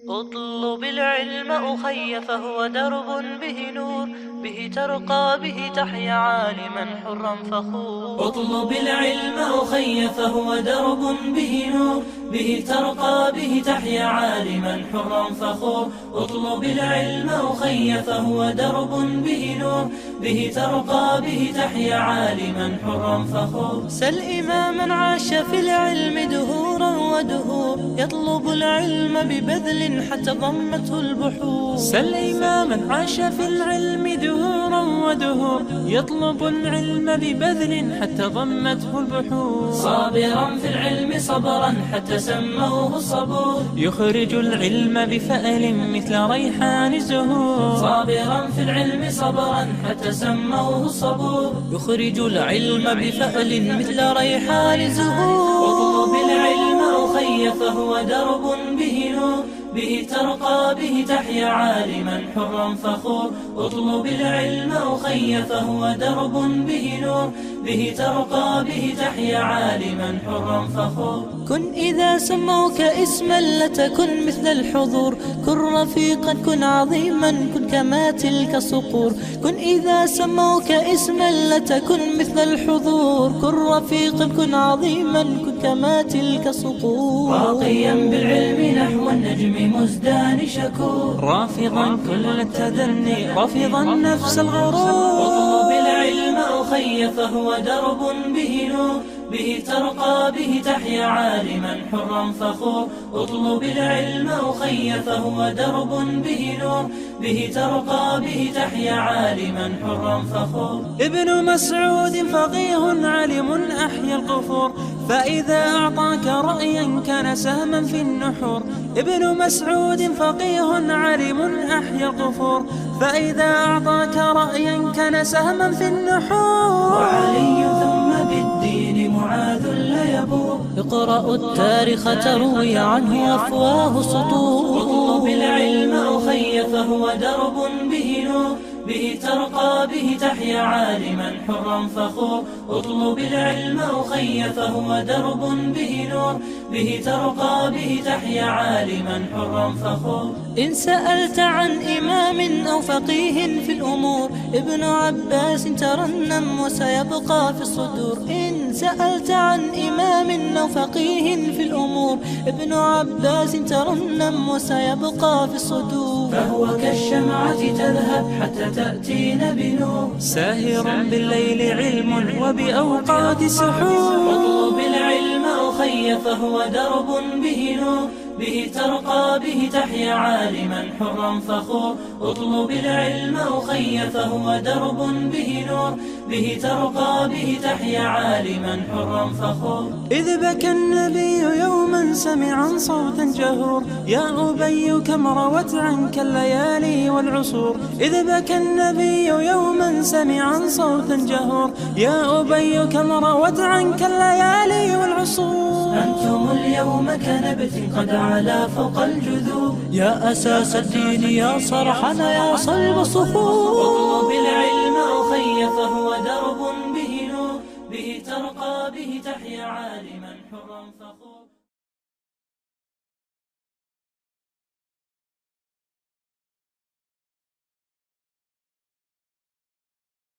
اطلب العلم أخي فهو درب به نور، به ترقى به تحيا عالما حرا فخور. اطلب العلم أخي فهو درب به نور، به ترقى به تحيا عالما حرا فخور. اطلب العلم أخي فهو درب به نور، به ترقى به تحيا عالما حرا فخور. سل إماما عاش في العلم دهورا ودهور، يطلب العلم ببذل حتى ضمته البحور. سل إماما عاش في العلم دهورا ودهور، يطلب العلم ببذل حتى ضمته البحور. صابرا في العلم صبرا حتى سموه الصبور، يخرج العلم بفأل مثل ريحان الزهور. صابرا في العلم صبرا حتى سموه الصبور، يخرج العلم بفأل مثل ريحان الزهور. اطلب العلم أخي فهو درب به نور، به ترقى به تحيا عالما حرا فخور. اطلب العلم أخي فهو درب به نور، به ترقى به تحيا عالما حرا فخور. كن إذا سموك اسما لتكن مثل الحضور، كن رفيقا كن عظيما كن كما تلك الصقور. كن إذا سموك اسما لتكن مثل الحضور، كن رفيقا كن عظيما كن كما تلك الصقور. راقيا بالعلم نحو النجم مزدان شكور، رافضا كل التدني رافضا نفس الغرور. اطلب العلم أخي فهو درب به نور، به ترقى به تحيا عالما حرا فخور. اطلب العلم أخي فهو درب به نور، به ترقى به تحيا عالما حرا فخور. ابن مسعود فقيه عالم أحيا القفور، فإذا أعطاك رأيا كان سهما في النحور. ابن مسعود فقيه عالم أحيا القفور، فإذا أعطاك رأيا كان سهما في النحور. وعلي ثم بالدين معاذ ليبور، اقرأوا التاريخ تروي عنه أفواه سطور. اطلب العلم أخي فهو درب به نور، به ترقى به تحيا عالما حرا فخور. اطلب العلم أخي فهو درب به نور، به ترقى به تحيا عالما حرا فخور. إن سألت عن إمام أو فقيه في الأمور، ابن عباس ترنم وسيبقى في الصدور. إن سألت عن إمام أو فقيه في الأمور، ابن عباس ترنم وسيبقى في الصدور. فهو كالشمعة تذهب حتى تأتينا بنور، ساهر بالليل علم وبأوقات سحور. اطلب العلم أخي فهو درب به نور، به ترقى به تحيا عالما حرا فخور. اطلب العلم أخي فهو درب به نور، به ترقى به تحيا عالما حرا فخور. إذ بكى النبي يوما سمعا صوتا جهور، يا أبي كم روت عنك الليالي والعصور. إذ بكى النبي يوما سمعا صوتا جهور، يا أبي كم روت عنك الليالي والعصور. أنتم اليوم كنبت قد علا فوق الجذور، يا أساس الدين يا صرحنا يا صلب الصخور. اطلب العلم أخي فهو درب به نور، به ترقى به تحيا عالما حرا فخور.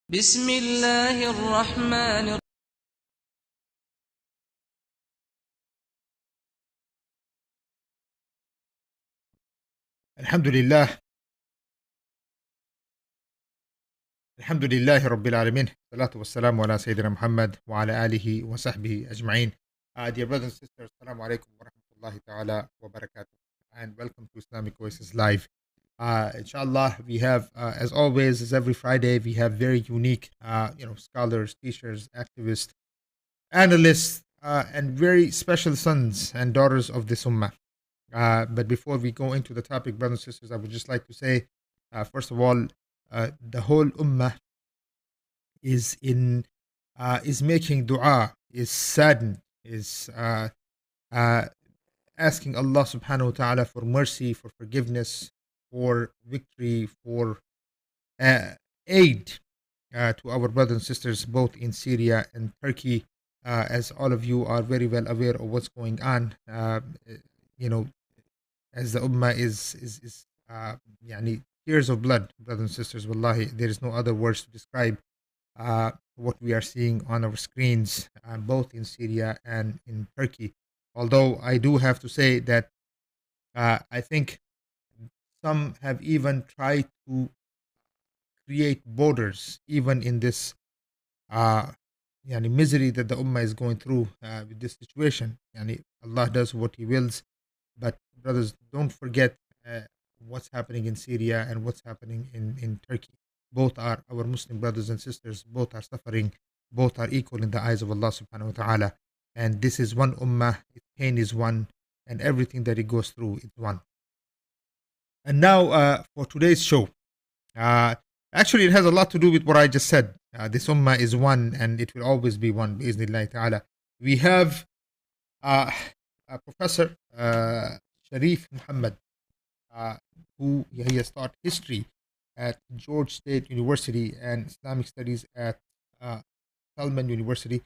بسم الله الرحمن الرحيم. الحمد لله رب العالمين. الصلاة والسلام على سيدنا محمد وعلى آله وصحبه أجمعين. Dear brothers and sisters, Assalamu alaikum wa rahmatullahi ta'ala wa barakatuh, and welcome to Islamic Oasis Live. Inshallah, we have, as always, as every Friday, we have very unique, scholars, teachers, activists, analysts, and very special sons and daughters of this ummah. But before we go into the topic, brothers and sisters, I would just like to say, first of all, the whole ummah is making dua, is saddened, is asking Allah subhanahu wa ta'ala for mercy, for forgiveness, for victory, for aid to our brothers and sisters both in Syria and Turkey. As all of you are very well aware of what's going on, as the Ummah is يعني tears of blood, brothers and sisters. Wallahi, there is no other words to describe what we are seeing on our screens, both in Syria and in Turkey. Although I do have to say that I think some have even tried to create borders, even in this misery that the Ummah is going through with this situation. Allah does what He wills, but brothers, don't forget what's happening in Syria and what's happening in Turkey. Both are our Muslim brothers and sisters. Both are suffering. Both are equal in the eyes of Allah subhanahu wa ta'ala. And this is one ummah. Its pain is one. And everything that it goes through is one. And now for today's show. Actually, it has a lot to do with what I just said. This ummah is one and it will always be one, bi'iznillahi ta'ala. We have Professor Shareef Muhammad, who he has taught history at George State University and Islamic Studies at Salman University.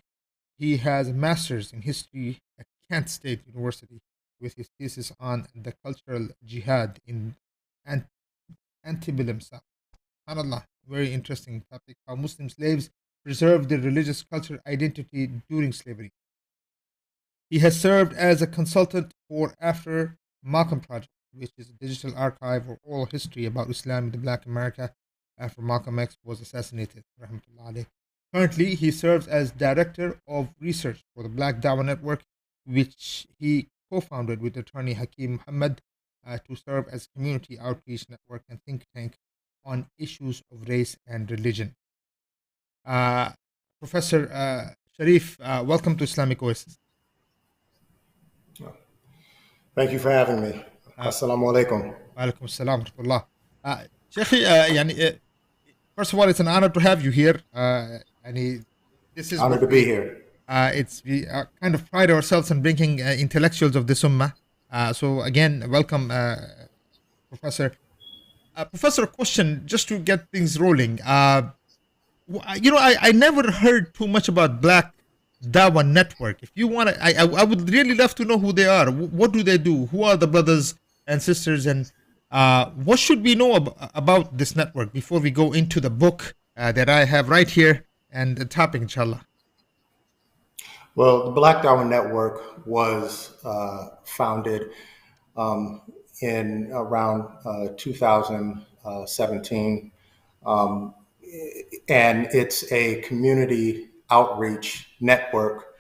He has a master's in history at Kent State University with his thesis on the cultural jihad in antebellum South. SubhanAllah, very interesting topic, how Muslim slaves preserved their religious cultural identity during slavery. He has served as a consultant for After Malcolm Project, which is a digital archive of oral history about Islam in the Black America after Malcolm X was assassinated. Currently, he serves as Director of Research for the Black Dawah Network, which he co-founded with attorney Hakeem Muhammad to serve as community outreach network and think tank on issues of race and religion. Professor Shareef, welcome to Islamic Oasis. Thank you for having me. Assalamu alaikum. Alaikum assalam wa rahmatullah. Sheikhi, first of all, it's an honor to have you here. This is honored to be here. We kind of pride ourselves on bringing intellectuals of this ummah. So again, welcome, Professor. Professor, a question just to get things rolling. I never heard too much about Black Dawah Network. If you want to, I would really love to know who they are. What do they do? Who are the brothers and sisters? And what should we know about this network before we go into the book that I have right here and the topic, inshallah? Well, the Black Dawah Network was founded in around 2017. And it's a community outreach network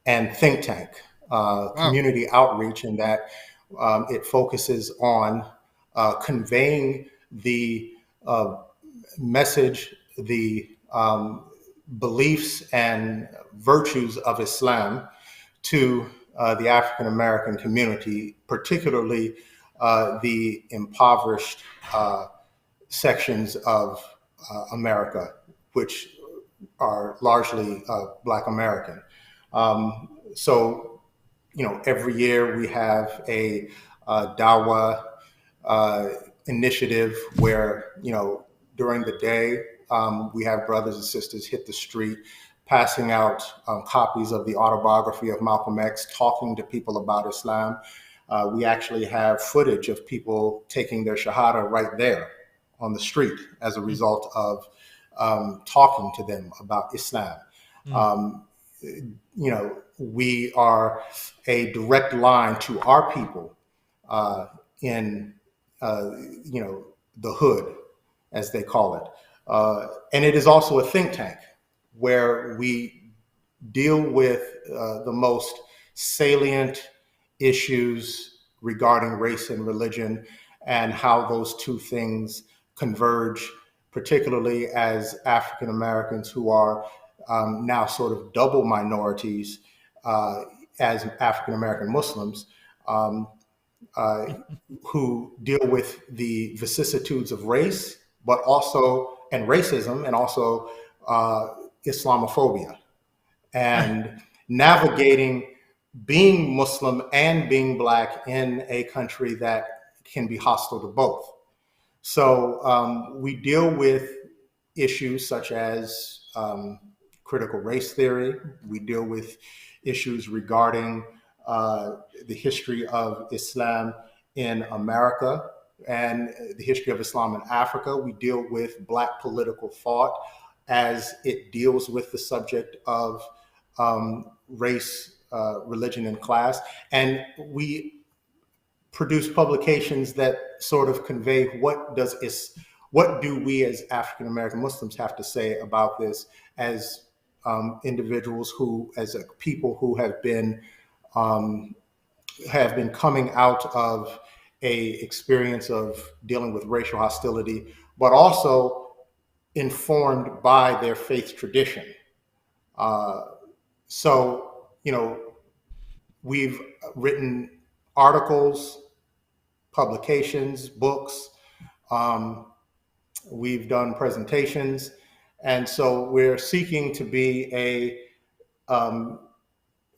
and think tank. Community outreach in that it focuses on conveying the message, the beliefs and virtues of Islam to the African American community, particularly the impoverished sections of America, which are largely Black American. So, every year we have a Dawah initiative where, during the day, we have brothers and sisters hit the street, passing out copies of the autobiography of Malcolm X, talking to people about Islam. We actually have footage of people taking their shahada right there on the street as a result of talking to them about Islam. We are a direct line to our people in, the hood, as they call it. And it is also a think tank where we deal with the most salient issues regarding race and religion and how those two things converge, particularly as African Americans who are now sort of double minorities as African American Muslims who deal with the vicissitudes of race, but also, and racism, and also Islamophobia, and navigating being Muslim and being Black in a country that can be hostile to both. So we deal with issues such as critical race theory. We deal with issues regarding the history of Islam in America and the history of Islam in Africa. We deal with Black political thought as it deals with the subject of race, religion, and class. And we produce publications that sort of convey what do we as African American Muslims have to say about this as individuals who, as a people who have been coming out of a experience of dealing with racial hostility, but also informed by their faith tradition. So, we've written articles, publications, books. We've done presentations. And so we're seeking to be a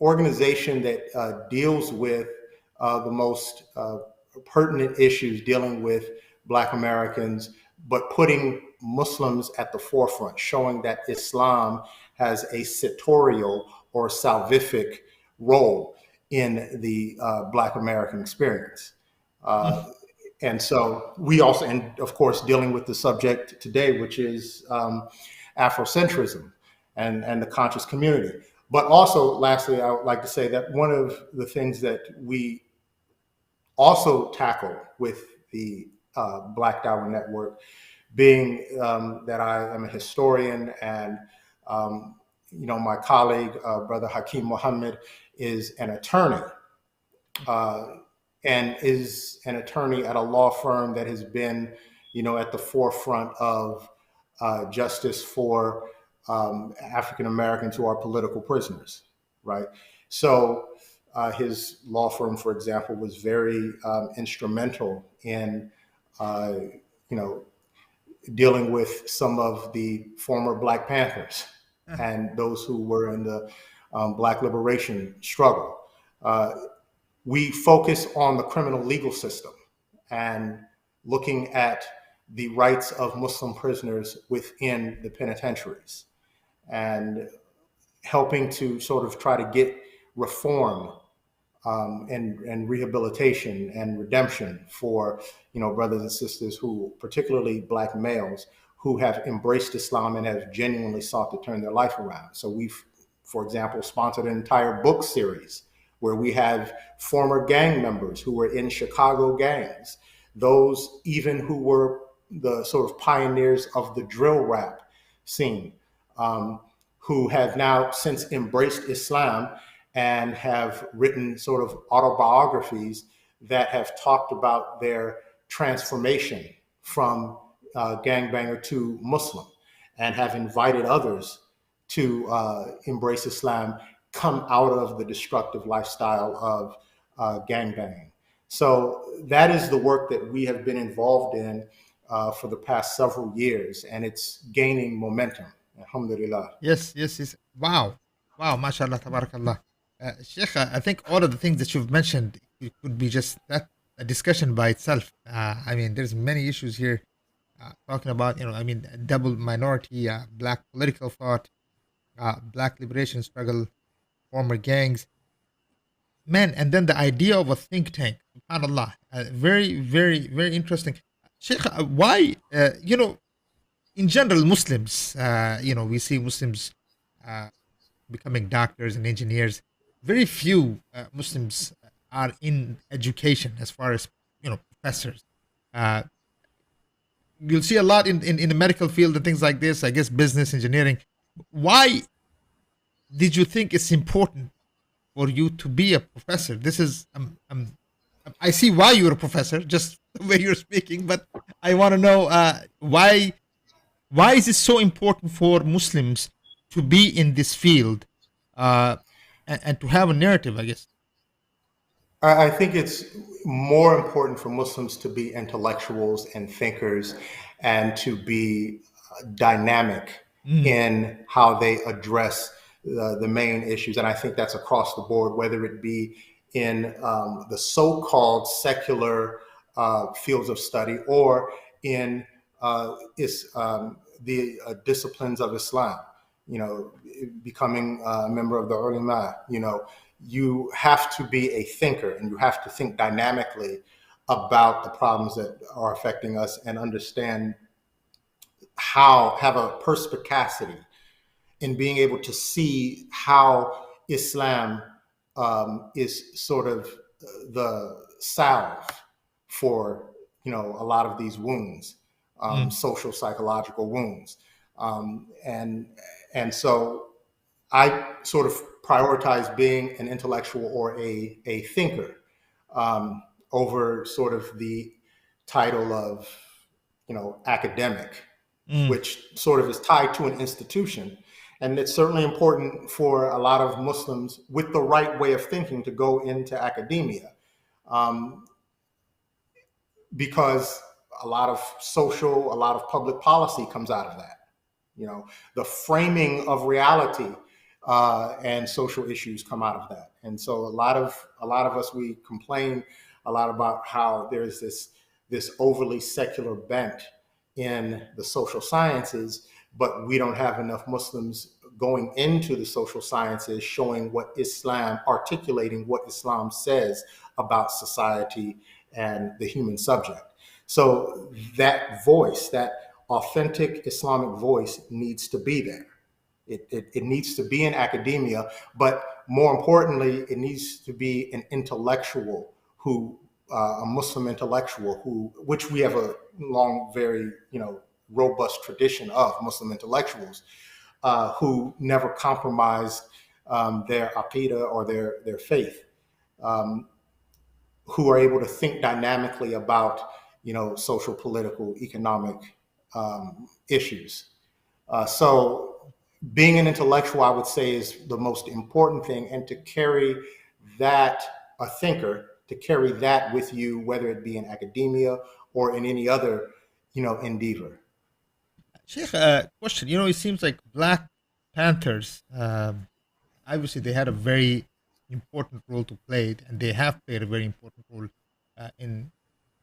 organization that deals with the most pertinent issues dealing with Black Americans, but putting Muslims at the forefront, showing that Islam has a sartorial or salvific role in the Black American experience. And so we also, and of course, dealing with the subject today, which is Afrocentrism and the conscious community. But also, lastly, I would like to say that one of the things that we also tackle with the Black Dawah Network, being that I am a historian and my colleague, Brother Hakeem Muhammad, is an attorney. And is an attorney at a law firm that has been, at the forefront of justice for African Americans who are political prisoners, right? So his law firm, for example, was very instrumental in, dealing with some of the former Black Panthers and those who were in the Black liberation struggle. We focus on the criminal legal system and looking at the rights of Muslim prisoners within the penitentiaries and helping to sort of try to get reform and rehabilitation and redemption for, brothers and sisters who, particularly Black males, who have embraced Islam and have genuinely sought to turn their life around. So we've, for example, sponsored an entire book series where we have former gang members who were in Chicago gangs, those even who were the sort of pioneers of the drill rap scene, who have now since embraced Islam and have written sort of autobiographies that have talked about their transformation from gangbanger to Muslim, and have invited others to embrace Islam, come out of the destructive lifestyle of gangbanging. So that is the work that we have been involved in for the past several years, and it's gaining momentum. Alhamdulillah. Yes. Wow, mashallah, tabarakallah. Sheikh, I think all of the things that you've mentioned could be just that a discussion by itself. I mean, there's many issues here talking about, double minority, Black political thought, Black liberation struggle, former gangs. Man, and then the idea of a think tank, subhanAllah, very, very, very interesting. Sheikh, why, in general, Muslims, we see Muslims becoming doctors and engineers. Very few Muslims are in education as far as, professors. You'll see a lot in the medical field and things like this, I guess business, engineering. Why did you think it's important for you to be a professor? This is, I see why you're a professor, just the way you're speaking, but I want to know why is it so important for Muslims to be in this field and to have a narrative, I guess? I think it's more important for Muslims to be intellectuals and thinkers and to be dynamic in how they address the main issues. And I think that's across the board, whether it be in the so-called secular fields of study or in the disciplines of Islam, becoming a member of the UMMAH. You have to be a thinker and you have to think dynamically about the problems that are affecting us and understand have a perspicacity in being able to see how Islam is sort of the salve for a lot of these wounds, social psychological wounds, and so I sort of prioritize being an intellectual or a thinker over sort of the title of academic, which sort of is tied to an institution. And it's certainly important for a lot of Muslims with the right way of thinking to go into academia, because a lot of social, a lot of public policy comes out of that. The framing of reality and social issues come out of that. And so a lot of us, we complain a lot about how there's this overly secular bent in the social sciences, but we don't have enough Muslims going into the social sciences showing articulating what Islam says about society and the human subject. So that voice, that authentic Islamic voice, needs to be there. It needs to be in academia, but more importantly, it needs to be an intellectual a Muslim intellectual which we have a long, very robust tradition of Muslim intellectuals who never compromised their aqidah or their faith, who are able to think dynamically about social, political, economic issues. So being an intellectual, I would say, is the most important thing, and to carry that, a thinker, to carry that with you, whether it be in academia or in any other endeavor. Sheikh, question. It seems like Black Panthers, obviously they had a very important role to play, and they have played a very important role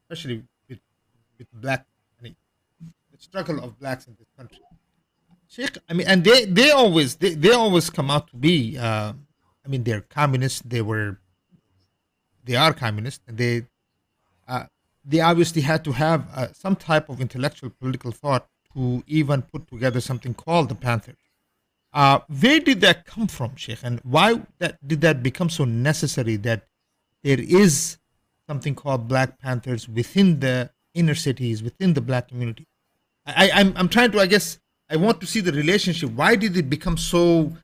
especially with Black, the struggle of Blacks in this country. Sheikh, and they always come out to be, they're communists. They are communist, and they obviously had to have some type of intellectual political thought to even put together something called the Panthers. Where did that come from, Sheikh, and why did that become so necessary that there is something called Black Panthers within the inner cities, within the Black community? I'm trying to, I guess, I want to see the relationship. Why did it become so,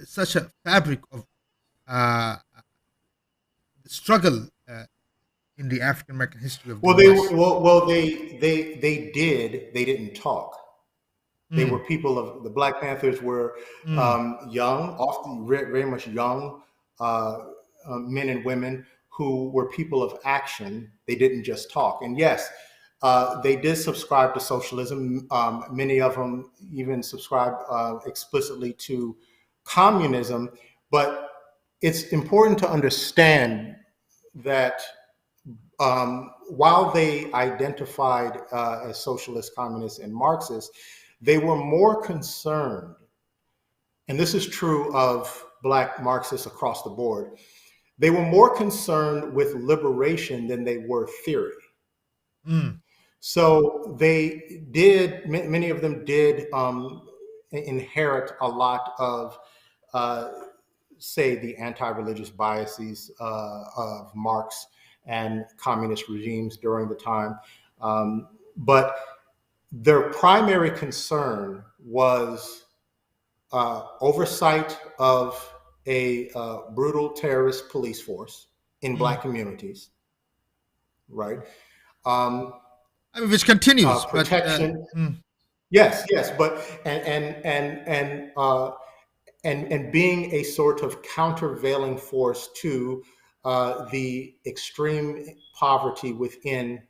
such a fabric of struggle in the African American history of the US? They didn't talk. They were the Black Panthers were young, often very much young men and women who were people of action. They didn't just talk. And yes, they did subscribe to socialism. Many of them even subscribed explicitly to communism. But it's important to understand that while they identified as socialist, communists, and Marxists, they were more concerned, and this is true of Black Marxists across the board, they were more concerned with liberation than they were theory. So many of them did inherit a lot of, say, the anti-religious biases of Marx and communist regimes during the time. But their primary concern was oversight of a brutal terrorist police force in Black communities, right? Which continues. Protection. Yes, but and being a sort of countervailing force to the extreme poverty within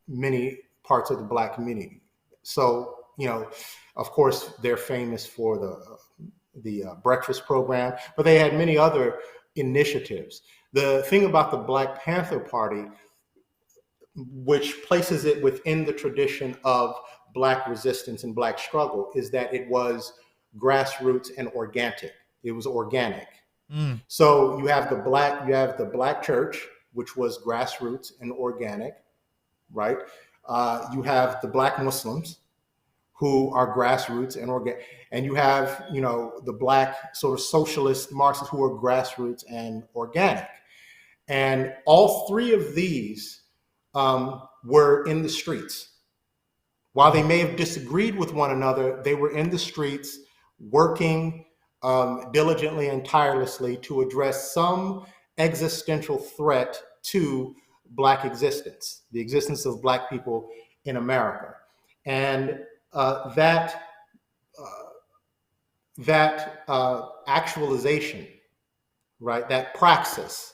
many parts of the Black community. So, of course, they're famous for the breakfast program, but they had many other initiatives. The thing about the Black Panther Party, which places it within the tradition of Black resistance and Black struggle, is that it was grassroots and organic. It was organic. Mm. So you have the black church, which was grassroots and organic, right? You have the black Muslims, who are grassroots and organic, and you have the black sort of socialist Marxists who are grassroots and organic, and all three of these were in the streets. While they may have disagreed with one another, they were in the streets working diligently and tirelessly to address some existential threat to Black existence, the existence of Black people in America. And that actualization, right, that praxis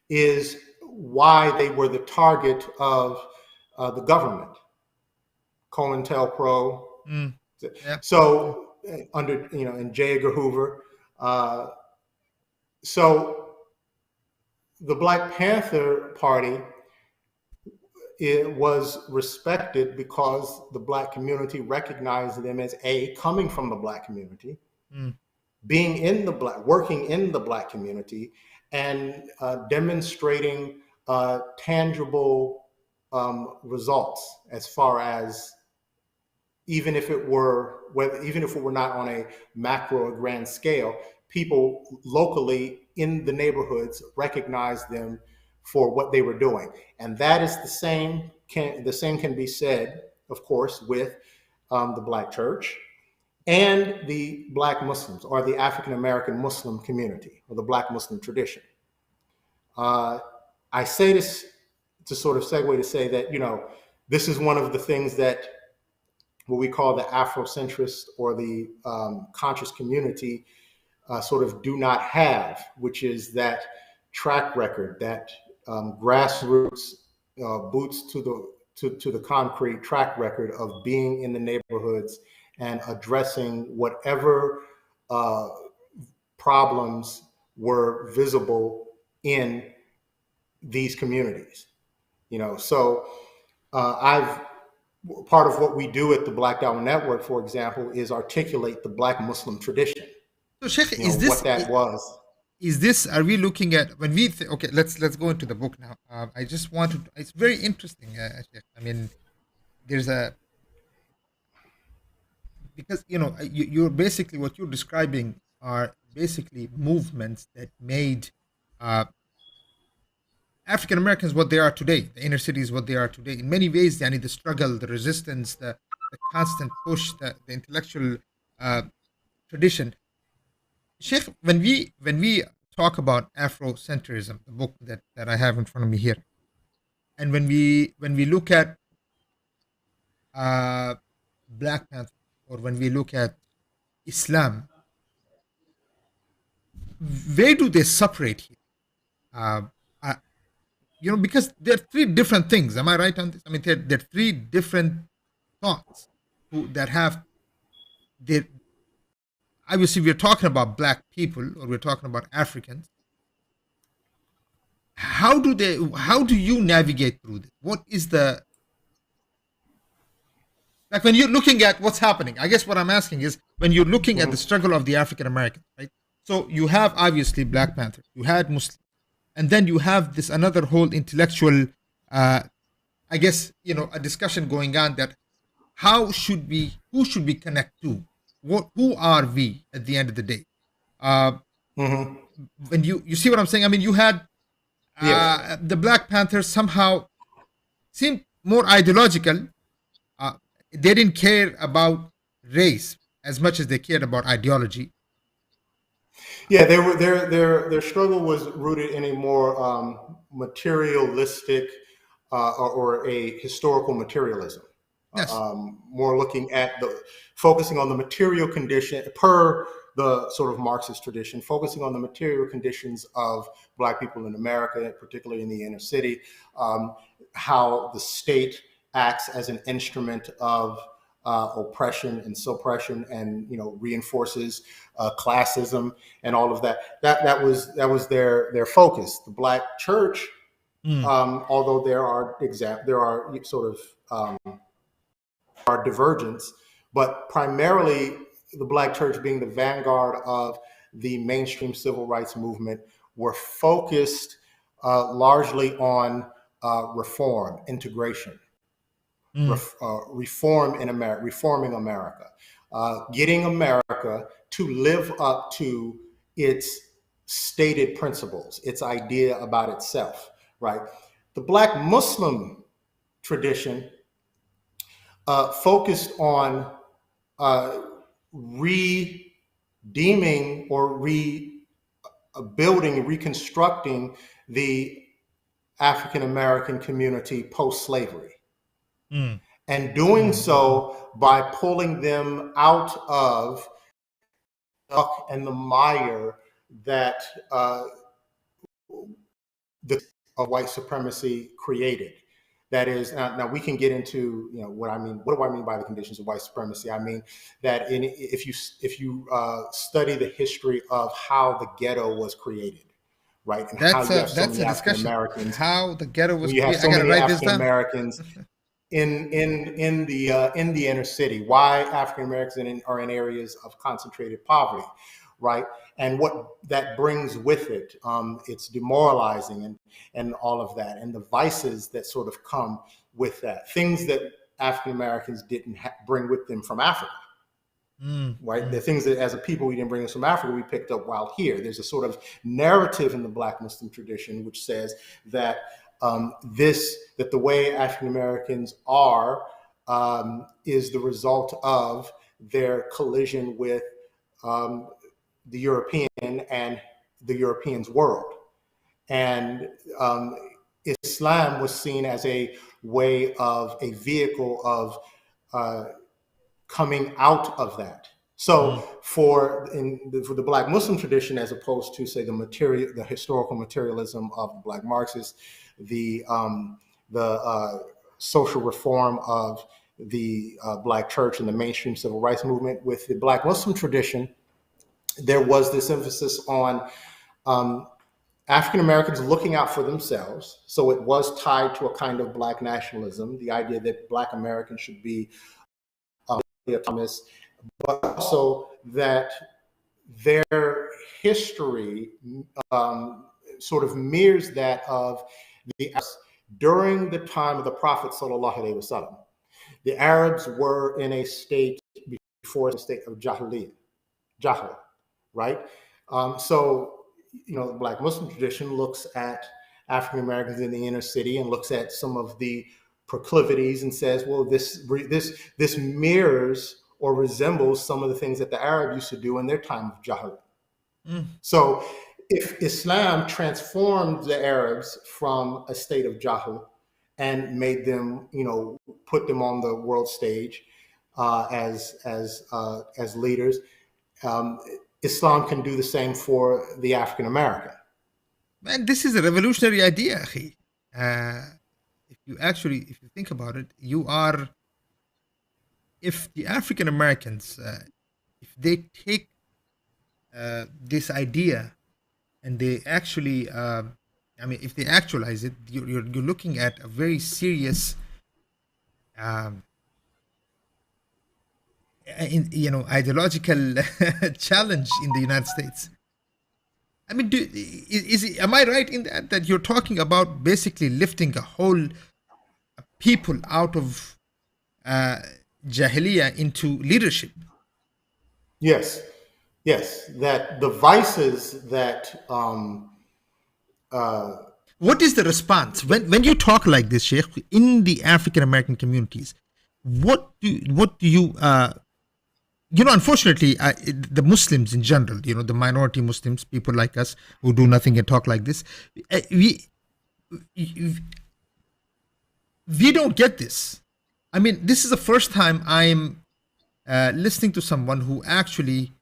is why they were the target of the government. COINTELPRO. Yeah. So under and J. Edgar Hoover. So the Black Panther Party, it was respected because the Black community recognized them as coming from the Black community, being in the working in the Black community, and demonstrating tangible results as far as even if it were not on a macro or grand scale, people locally in the neighborhoods recognized them for what they were doing. And that is the same can be said, of course, with the Black church and the Black Muslims, or the African American Muslim community, or the Black Muslim tradition. I say this to sort of segue to say that, this is one of the things that what we call the Afrocentrist or the conscious community sort of do not have, which is that track record, that grassroots boots to the concrete track record of being in the neighborhoods and addressing whatever problems were visible in these communities. So part of what we do at the Black Dawah Network, for example, is articulate the Black Muslim tradition. So, Sheikh, is this what that was? Is this? Are we looking at when we? Okay, let's go into the book now. I just wanted. It's very interesting, Sheikh. I mean, there's a because you're basically what you're describing are basically movements that made African Americans what they are today. The inner city is what they are today. In many ways, the struggle, the resistance, the constant push, the intellectual tradition. Sheikh, when we talk about Afrocentrism, the book that I have in front of me here, and when we look at Black Panther, or when we look at Islam, where do they separate here? Because there are three different things. Am I right on this? I mean, there are three different thoughts that have their. Obviously, we're talking about Black people, or we're talking about Africans. How do you navigate through this? What is the, like when you're looking at what's happening? I guess what I'm asking is when you're looking at the struggle of the African Americans, right? So you have obviously Black Panthers, you had Muslims, and then you have this another whole intellectual, I guess, a discussion going on that who should we connect to? Who are we at the end of the day? When you see what I'm saying? I mean, you had the Black Panthers somehow seemed more ideological. They didn't care about race as much as they cared about ideology. Yeah, they were their struggle was rooted in a more materialistic or a historical materialism. Yes. More looking at focusing on the material condition per the sort of Marxist tradition, focusing on the material conditions of Black people in America, particularly in the inner city, how the state acts as an instrument of oppression and suppression, and reinforces classism and all of that. That was their focus. The Black church, although there are sort of our divergence, but primarily the Black church being the vanguard of the mainstream civil rights movement were focused largely on reform, integration, reform in America, reforming America, getting America to live up to its stated principles, its idea about itself, right? The Black Muslim tradition focused on redeeming or rebuilding, reconstructing the African American community post-slavery. And doing so by pulling them out of the muck and the mire that the white supremacy created. That is, now we can get into, you know, what I mean. What do I mean by the conditions of white supremacy? I mean that if you study the history of how the ghetto was created, right, and how you have so many African Americans, how the ghetto was created, you have so many African Americans in the inner city. Why African Americans are in areas of concentrated poverty, right? And what that brings with it, it's demoralizing and all of that, and the vices that sort of come with that, things that African Americans didn't bring with them from Africa, right? The things that as a people we didn't bring us from Africa, we picked up while here. There's a sort of narrative in the Black Muslim tradition which says that that the way African Americans are is the result of their collision with the European and the Europeans' world. And Islam was seen as a way of, a vehicle of coming out of that. So for the Black Muslim tradition, as opposed to, say, the historical materialism of the Black Marxists, the social reform of the Black church and the mainstream civil rights movement, with the Black Muslim tradition, there was this emphasis on African Americans looking out for themselves. So it was tied to a kind of Black nationalism, the idea that Black Americans should be autonomous, but also that their history sort of mirrors that of the Arabs. During the time of the Prophet sallallahu alaihi wasallam, the Arabs were in a state before the state of Jahiliyyah, right? So, you know, the Black Muslim tradition looks at African Americans in the inner city and looks at some of the proclivities and says, well, this mirrors or resembles some of the things that the Arab used to do in their time of Jahiliyyah. So if Islam transformed the Arabs from a state of Jahil and made them, you know, put them on the world stage as leaders, Islam can do the same for the African American. Man, this is a revolutionary idea, akhi. If you think about it, if the African Americans, if they take this idea and they actually, if they actualize it, you're looking at a very serious, ideological challenge in the United States. I mean, am I right in that you're talking about basically lifting a whole people out of Jahiliyyah into leadership? Yes, that the vices that what is the response when you talk like this, Sheikh, in the African American communities? What do you unfortunately, the Muslims in general, the minority Muslims, people like us who do nothing and talk like this, we don't get this. I mean, this is the first time I'm listening to someone who actually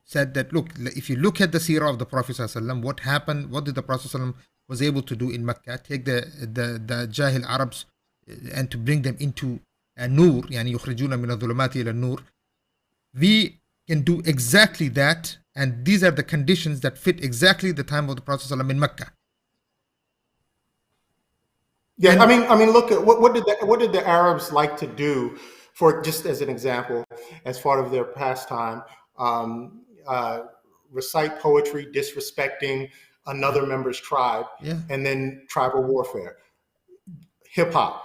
said that, look, if you look at the seerah of the Prophet ﷺ, what happened, what did the Prophet ﷺ was able to do in Mecca, take the Jahil Arabs and to bring them into Nur, yani yukhrijuna min adh-dhulumati ila nur. We can do exactly that, and these are the conditions that fit exactly the time of the Prophet ﷺ in Mecca. Yeah, I mean, look at what did the Arabs like to do, for just as an example, as part of their pastime, recite poetry disrespecting another member's tribe, and then tribal warfare. Hip hop,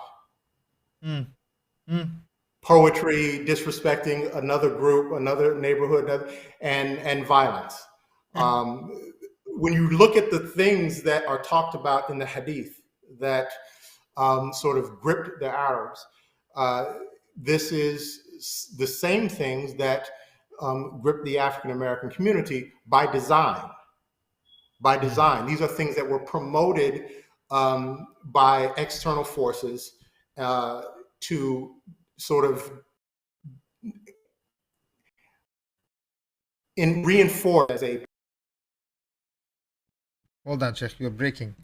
poetry disrespecting another group, another neighborhood, and violence. When you look at the things that are talked about in the Hadith that sort of gripped the Arabs, this is the same things that gripped the African American community by design. By design, these are things that were promoted by external forces to sort of reinforce as a. Hold on, Sheikh, you're breaking.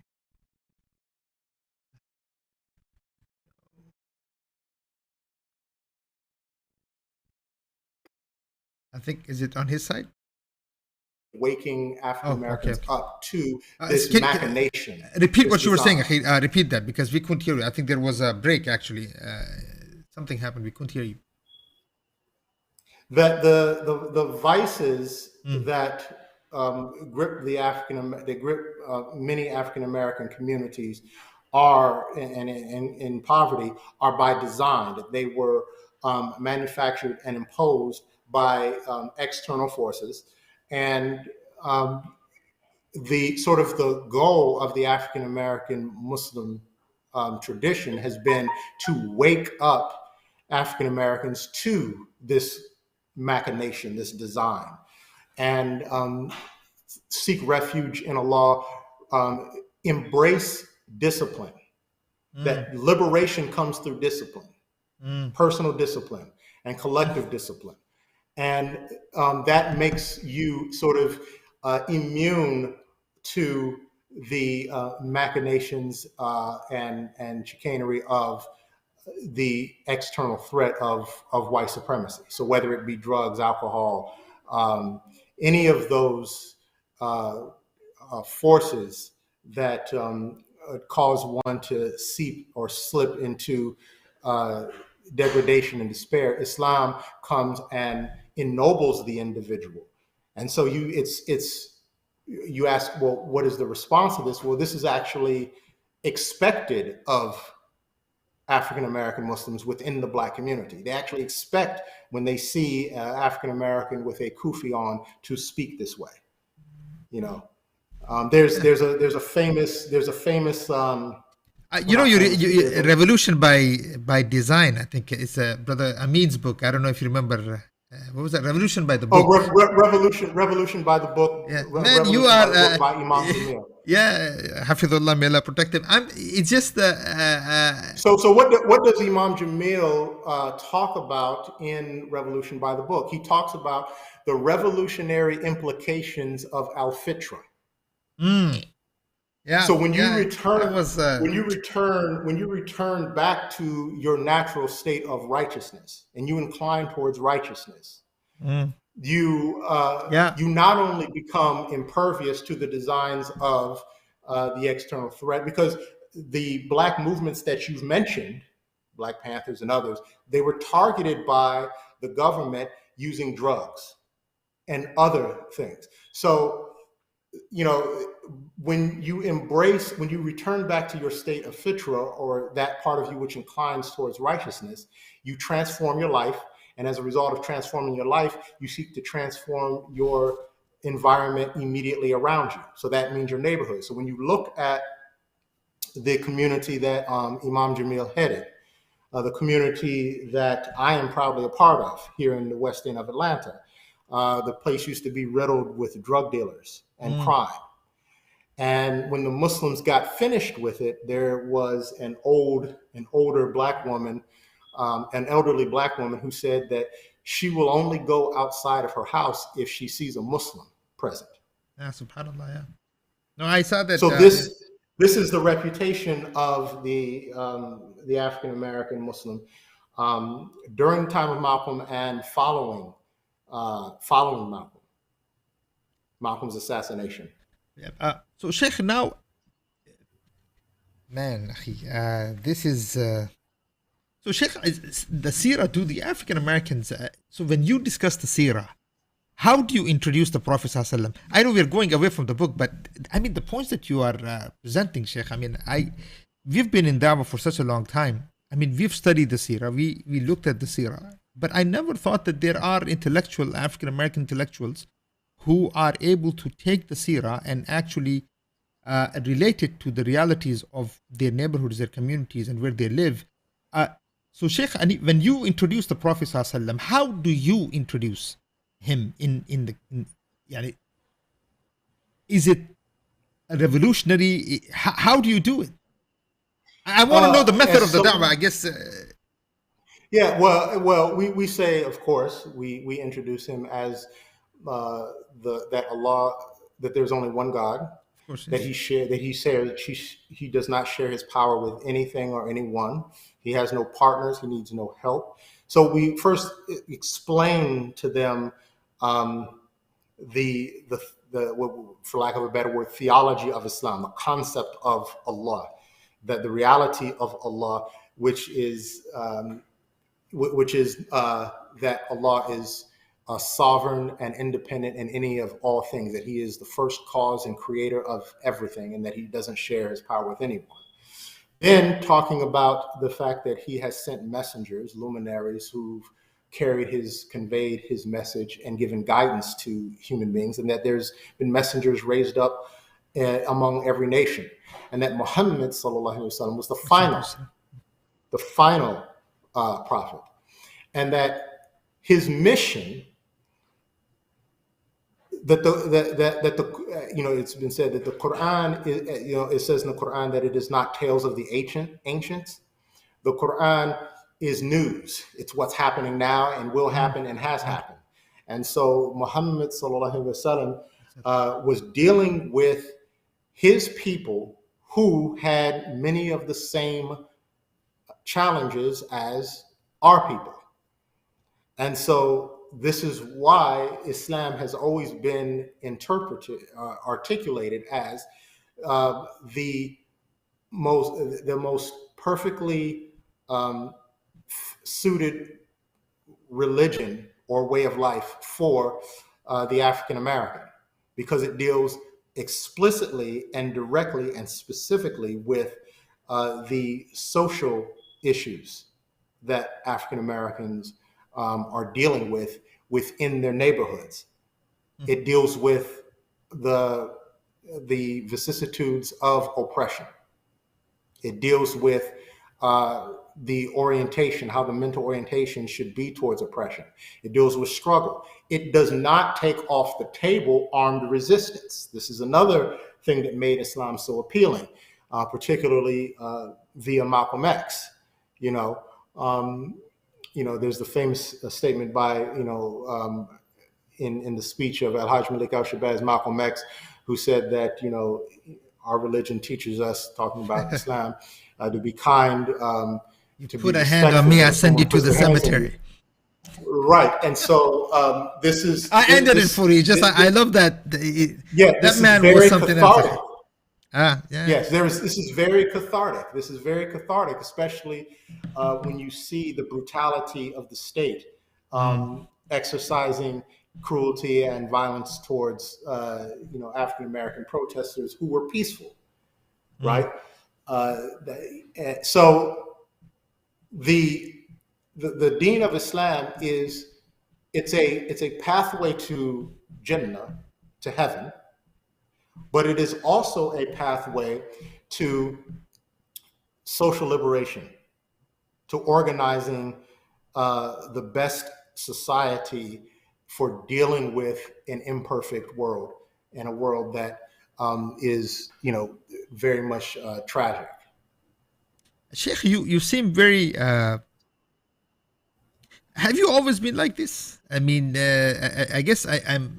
I think, is it on his side? Waking African Americans up to this machination. Repeat what you were saying, Akhi. Repeat that, because we couldn't hear you. I think there was a break, actually. Something happened. We couldn't hear you. That the vices that grip many African American communities are in poverty are by design. That they were manufactured and imposed by external forces. And the sort of the goal of the African American Muslim tradition has been to wake up African Americans to this machination, this design, and seek refuge in Allah, embrace discipline. That liberation comes through discipline, personal discipline and collective discipline. And that makes you sort of immune to the machinations and chicanery of the external threat of white supremacy. So whether it be drugs, alcohol, any of those forces that cause one to seep or slip into degradation and despair, Islam comes and ennobles the individual. And so you ask, well, what is the response to this? Well, this is actually expected of African American Muslims within the Black community. They actually expect, when they see African American with a kufi on, to speak this way. You know, there's a famous Revolution by Design, I think it's Brother Amin's book. I don't know if you remember. What was that? Revolution by the Book. Revolution by the Book. Yeah. Man, you are by Imam Jamil. Yeah, Hafidullah, may Allah protect him. It's just So what does Imam Jamil talk about in Revolution by the Book? He talks about the revolutionary implications of al-fitra. Yeah. So when you return back to your natural state of righteousness, and you incline towards righteousness, you not only become impervious to the designs of the external threat, because the Black movements that you've mentioned, Black Panthers and others, they were targeted by the government using drugs and other things. So, you know, when you return back to your state of fitra, or that part of you which inclines towards righteousness, you transform your life. And as a result of transforming your life, you seek to transform your environment immediately around you. So that means your neighborhood. So when you look at the community that Imam Jamil headed, the community that I am proudly a part of here in the West End of Atlanta, the place used to be riddled with drug dealers and crime. And when the Muslims got finished with it, there was an older Black woman, an elderly Black woman, who said that she will only go outside of her house if she sees a Muslim present. Yeah, subhanAllah, yeah. No, I saw that. So this is the reputation of the African American Muslim during the time of Malcolm and following Malcolm's assassination. Yeah. So Sheikh, now, man, this is so Sheikh, the seerah to the African Americans. So when you discuss the seerah, how do you introduce the Prophet ﷺ? I know we're going away from the book, but I mean, the points that you are presenting, Sheikh, I mean, we've been in Dawah for such a long time. I mean, we've studied the seerah, we looked at the seerah, but I never thought that there are intellectual, African-American intellectuals who are able to take the seerah and actually relate it to the realities of their neighborhoods, their communities, and where they live. So Sheikh, when you introduce the Prophet ﷺ, how do you introduce him yani, is it a revolutionary? How do you do it? I want to know the method of the da'wah, I guess. Yeah, well, we say, of course, we introduce him as that Allah, that there's only one God, Of course, that he does not share his power with anything or anyone. He has no partners. He needs no help. So we first explain to them the for lack of a better word, theology of Islam, the concept of Allah, that the reality of Allah, which is that Allah is sovereign and independent in any of all things, that he is the first cause and creator of everything, and that he doesn't share his power with anyone. Then talking about the fact that he has sent messengers, luminaries, who've conveyed his message and given guidance to human beings, and that there's been messengers raised up among every nation, and that Muhammad sallallahu alaihi wasallam was the final prophet, and that his mission, it's been said that the Quran is, it says in the Quran that it is not tales of the ancients. The Quran is news. It's what's happening now and will happen and has happened. And so Muhammad sallallahu alaihi wasallam was dealing with his people who had many of the same challenges as our people. And so this is why Islam has always been articulated as the most perfectly suited religion or way of life for the African American, because it deals explicitly and directly and specifically with the social issues that African Americans are dealing with within their neighborhoods. It deals with the vicissitudes of oppression. It deals with the orientation, how the mental orientation should be towards oppression. It deals with struggle. It does not take off the table armed resistance. This is another thing that made Islam so appealing, particularly via Malcolm X. There's the famous statement by, in the speech of Al-Hajj Malik al-Shabazz, Malcolm X, who said that, our religion teaches us, talking about Islam, to be kind, to put a hand on me, I send you to the cemetery. Right. And so this is... I ended it for you. I love that. That man was something cathartic. Else. Yes, this is very cathartic. This is very cathartic, especially when you see the brutality of the state exercising cruelty and violence towards African American protesters who were peaceful, right? So the Deen of Islam it's a pathway to Jannah, to heaven, but it is also a pathway to social liberation, to organizing the best society for dealing with an imperfect world, and a world that is, very much tragic. Sheikh, you seem very... have you always been like this? I mean, I guess I'm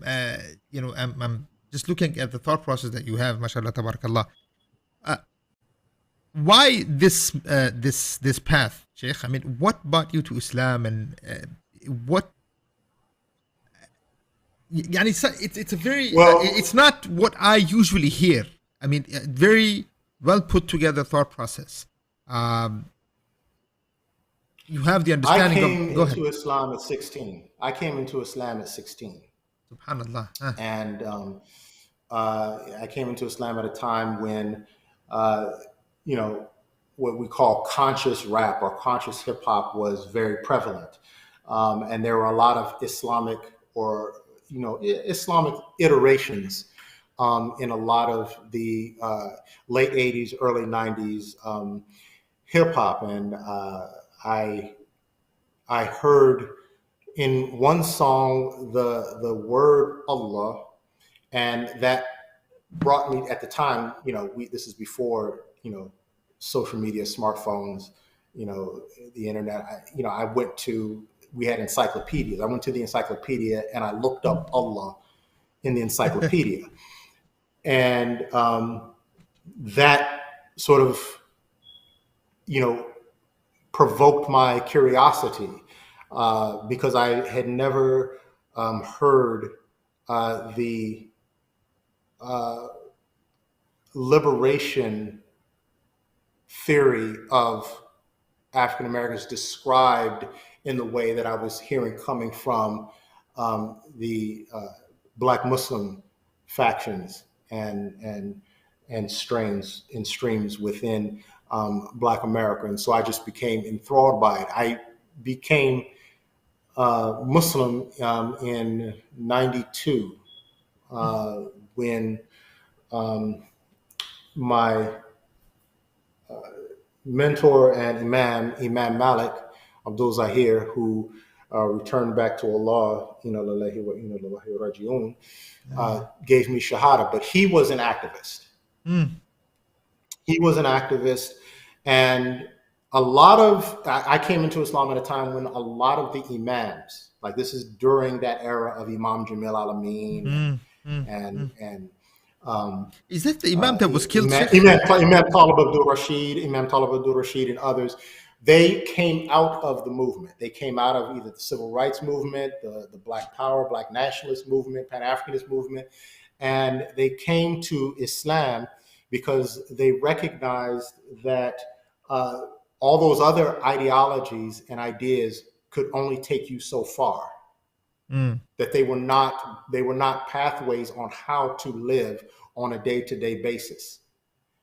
just looking at the thought process that you have, mashallah, tabarakallah. Why this path, Sheikh? I mean, what brought you to Islam, and what? It's a very... it's not what I usually hear. I mean, very well put together thought process. You have the understanding. I came into Islam at 16. Subhanallah. And I came into Islam at a time when, you know, what we call conscious rap or conscious hip hop was very prevalent. And there were a lot of Islamic or, you know, Islamic iterations in a lot of the late 80s, early 90s hip hop. And I heard in one song the word Allah, and that brought me at the time, you know, this is before, you know, social media, smartphones, you know, the internet. We had encyclopedias. I went to the encyclopedia and I looked up Allah in the encyclopedia. And that sort of, you know, provoked my curiosity because I had never heard the liberation theory of African Americans described in the way that I was hearing coming from the Black Muslim factions and streams within Black America. And so I just became enthralled by it. I became Muslim in '92 when my mentor and Imam Malik Abdul Zahir, who returned back to Allah, gave me Shahada. But he was an activist. He was an activist, and I came into Islam at a time when a lot of the Imams, like this is during that era of Imam Jamil Alameen and is that the Imam that was killed? Imam Talib Abdul Rashid, and others. They came out of the movement. They came out of either the civil rights movement, the Black Power, Black nationalist movement, Pan-Africanist movement, and they came to Islam because they recognized that all those other ideologies and ideas could only take you so far. That they were not pathways on how to live on a day-to-day basis.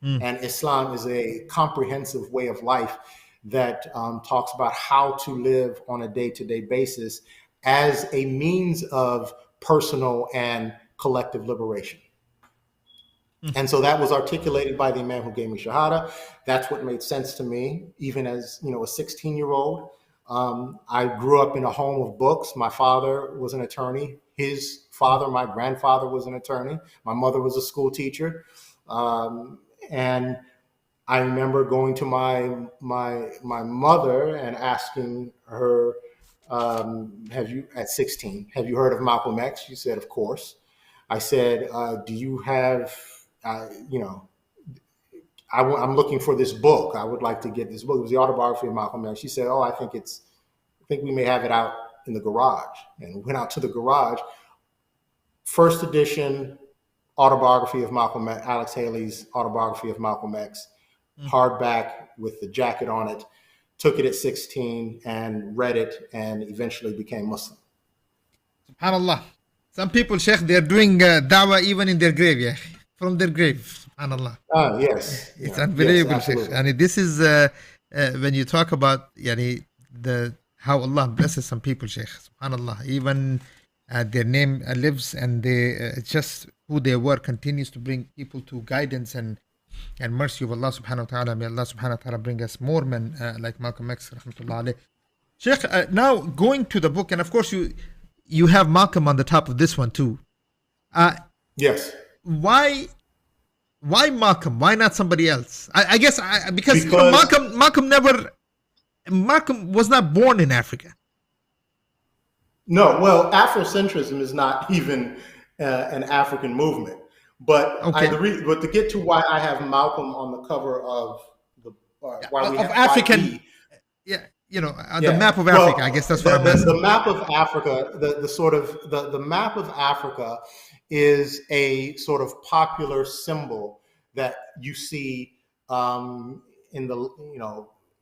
And Islam is a comprehensive way of life that talks about how to live on a day-to-day basis as a means of personal and collective liberation. And so that was articulated by the Imam who gave me Shahada. That's what made sense to me, even as, you know, a 16-year-old. I grew up in a home of books. My father was an attorney. His father, my grandfather, was an attorney. My mother was a school teacher. And I remember going to my mother and asking her, at 16, have you heard of Malcolm X? She said, of course. I said, do you have, I'm looking for this book. I would like to get this book. It was the autobiography of Malcolm X. She said, oh, I think we may have it out in the garage. And we went out to the garage. First edition autobiography of Malcolm X, Alex Haley's autobiography of Malcolm X, hardback with the jacket on it. Took it at 16 and read it and eventually became Muslim. SubhanAllah. Some people, Sheikh, they're doing da'wah even in their grave, yeah, from their grave. SubhanAllah. Yes. It's unbelievable, yes, Sheikh. And this is when you talk about how Allah blesses some people, Sheikh. SubhanAllah. Even their name lives, and they just who they were continues to bring people to guidance and mercy of Allah subhanahu wa ta'ala. May Allah subhanahu wa ta'ala bring us more men like Malcolm X, rahmatullah alayh. Sheikh, now going to the book, and of course you have Malcolm on the top of this one too. Yes. Why Malcolm? Why not somebody else? I guess because you know, Malcolm was not born in Africa. No, well, Afrocentrism is not even an African movement. But okay. But to get to why I have Malcolm on the cover of the African, the map of Africa. I guess that's what I'm asking. The map of Africa, the map of Africa is a sort of popular symbol that you see in the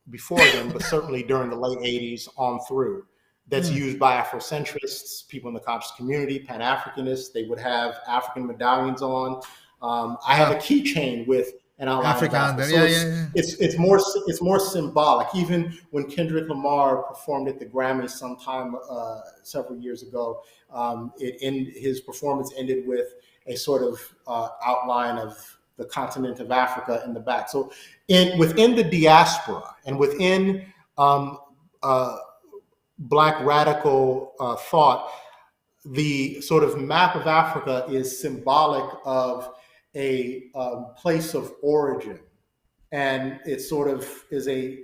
before then, but certainly during the late 80s on through. that's used by Afrocentrists, people in the conscious community, Pan-Africanists. They would have African medallions on. I have a keychain with an outline of Africa. So it's more symbolic. Even when Kendrick Lamar performed at the Grammys sometime several years ago, his performance ended with a sort of outline of the continent of Africa in the back. So within the diaspora and within Black radical thought, the sort of map of Africa is symbolic of a place of origin, and it sort of is a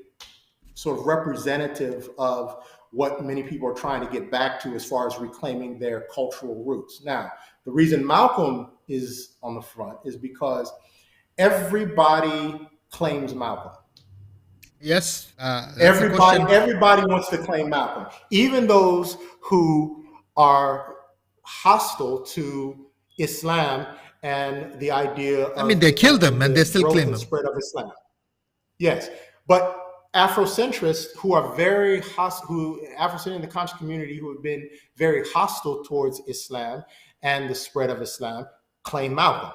sort of representative of what many people are trying to get back to as far as reclaiming their cultural roots. Now, the reason Malcolm is on the front is because everybody claims Malcolm. Yes. Everybody wants to claim Malcolm, even those who are hostile to Islam and the idea of, they killed him and they still claim him. Spread of Islam. Yes, but Afrocentrists who are very hostile, Afrocentrists in the conscious community who have been very hostile towards Islam and the spread of Islam claim Malcolm.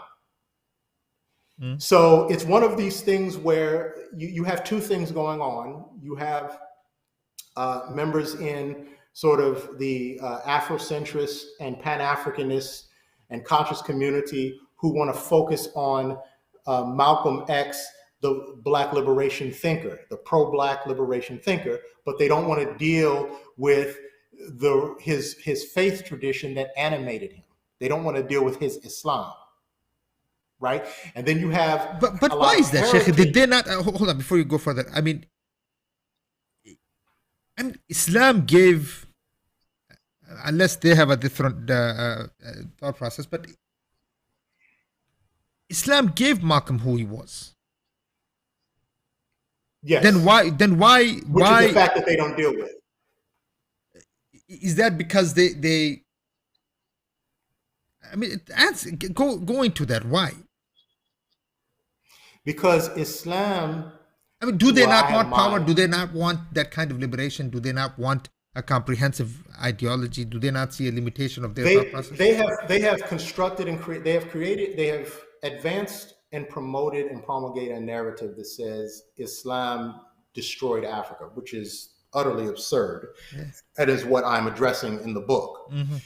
So it's one of these things where you have two things going on. You have members in sort of the Afrocentrist and Pan-Africanist and conscious community who want to focus on Malcolm X, the Black liberation thinker, the pro-Black liberation thinker, but they don't want to deal with his faith tradition that animated him. They don't want to deal with his Islam. Right, and then you have. But why is that, Sheikh? Did they not? Hold on, before you go further. I mean, Islam gave, unless they have a different thought process, but Islam gave Malcolm who he was. Yes. Then why? Which is the fact that they don't deal with. Is that because they? I mean, go into that. Why? Because Islam. I mean, do they not want power? Do they not want that kind of liberation? Do they not want a comprehensive ideology? Do they not see a limitation of their thought process? They have constructed and they have advanced and promoted and promulgated a narrative that says Islam destroyed Africa, which is utterly absurd. Yes. That is what I'm addressing in the book. Mm-hmm.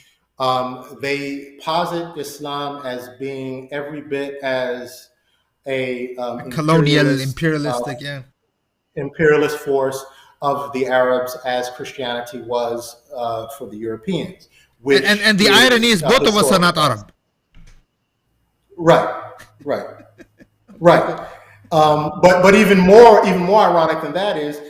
They posit Islam as being every bit as a colonial imperialist force of the Arabs as Christianity was for the Europeans. And the irony is both of us are not Arab. Right. But even more ironic than that is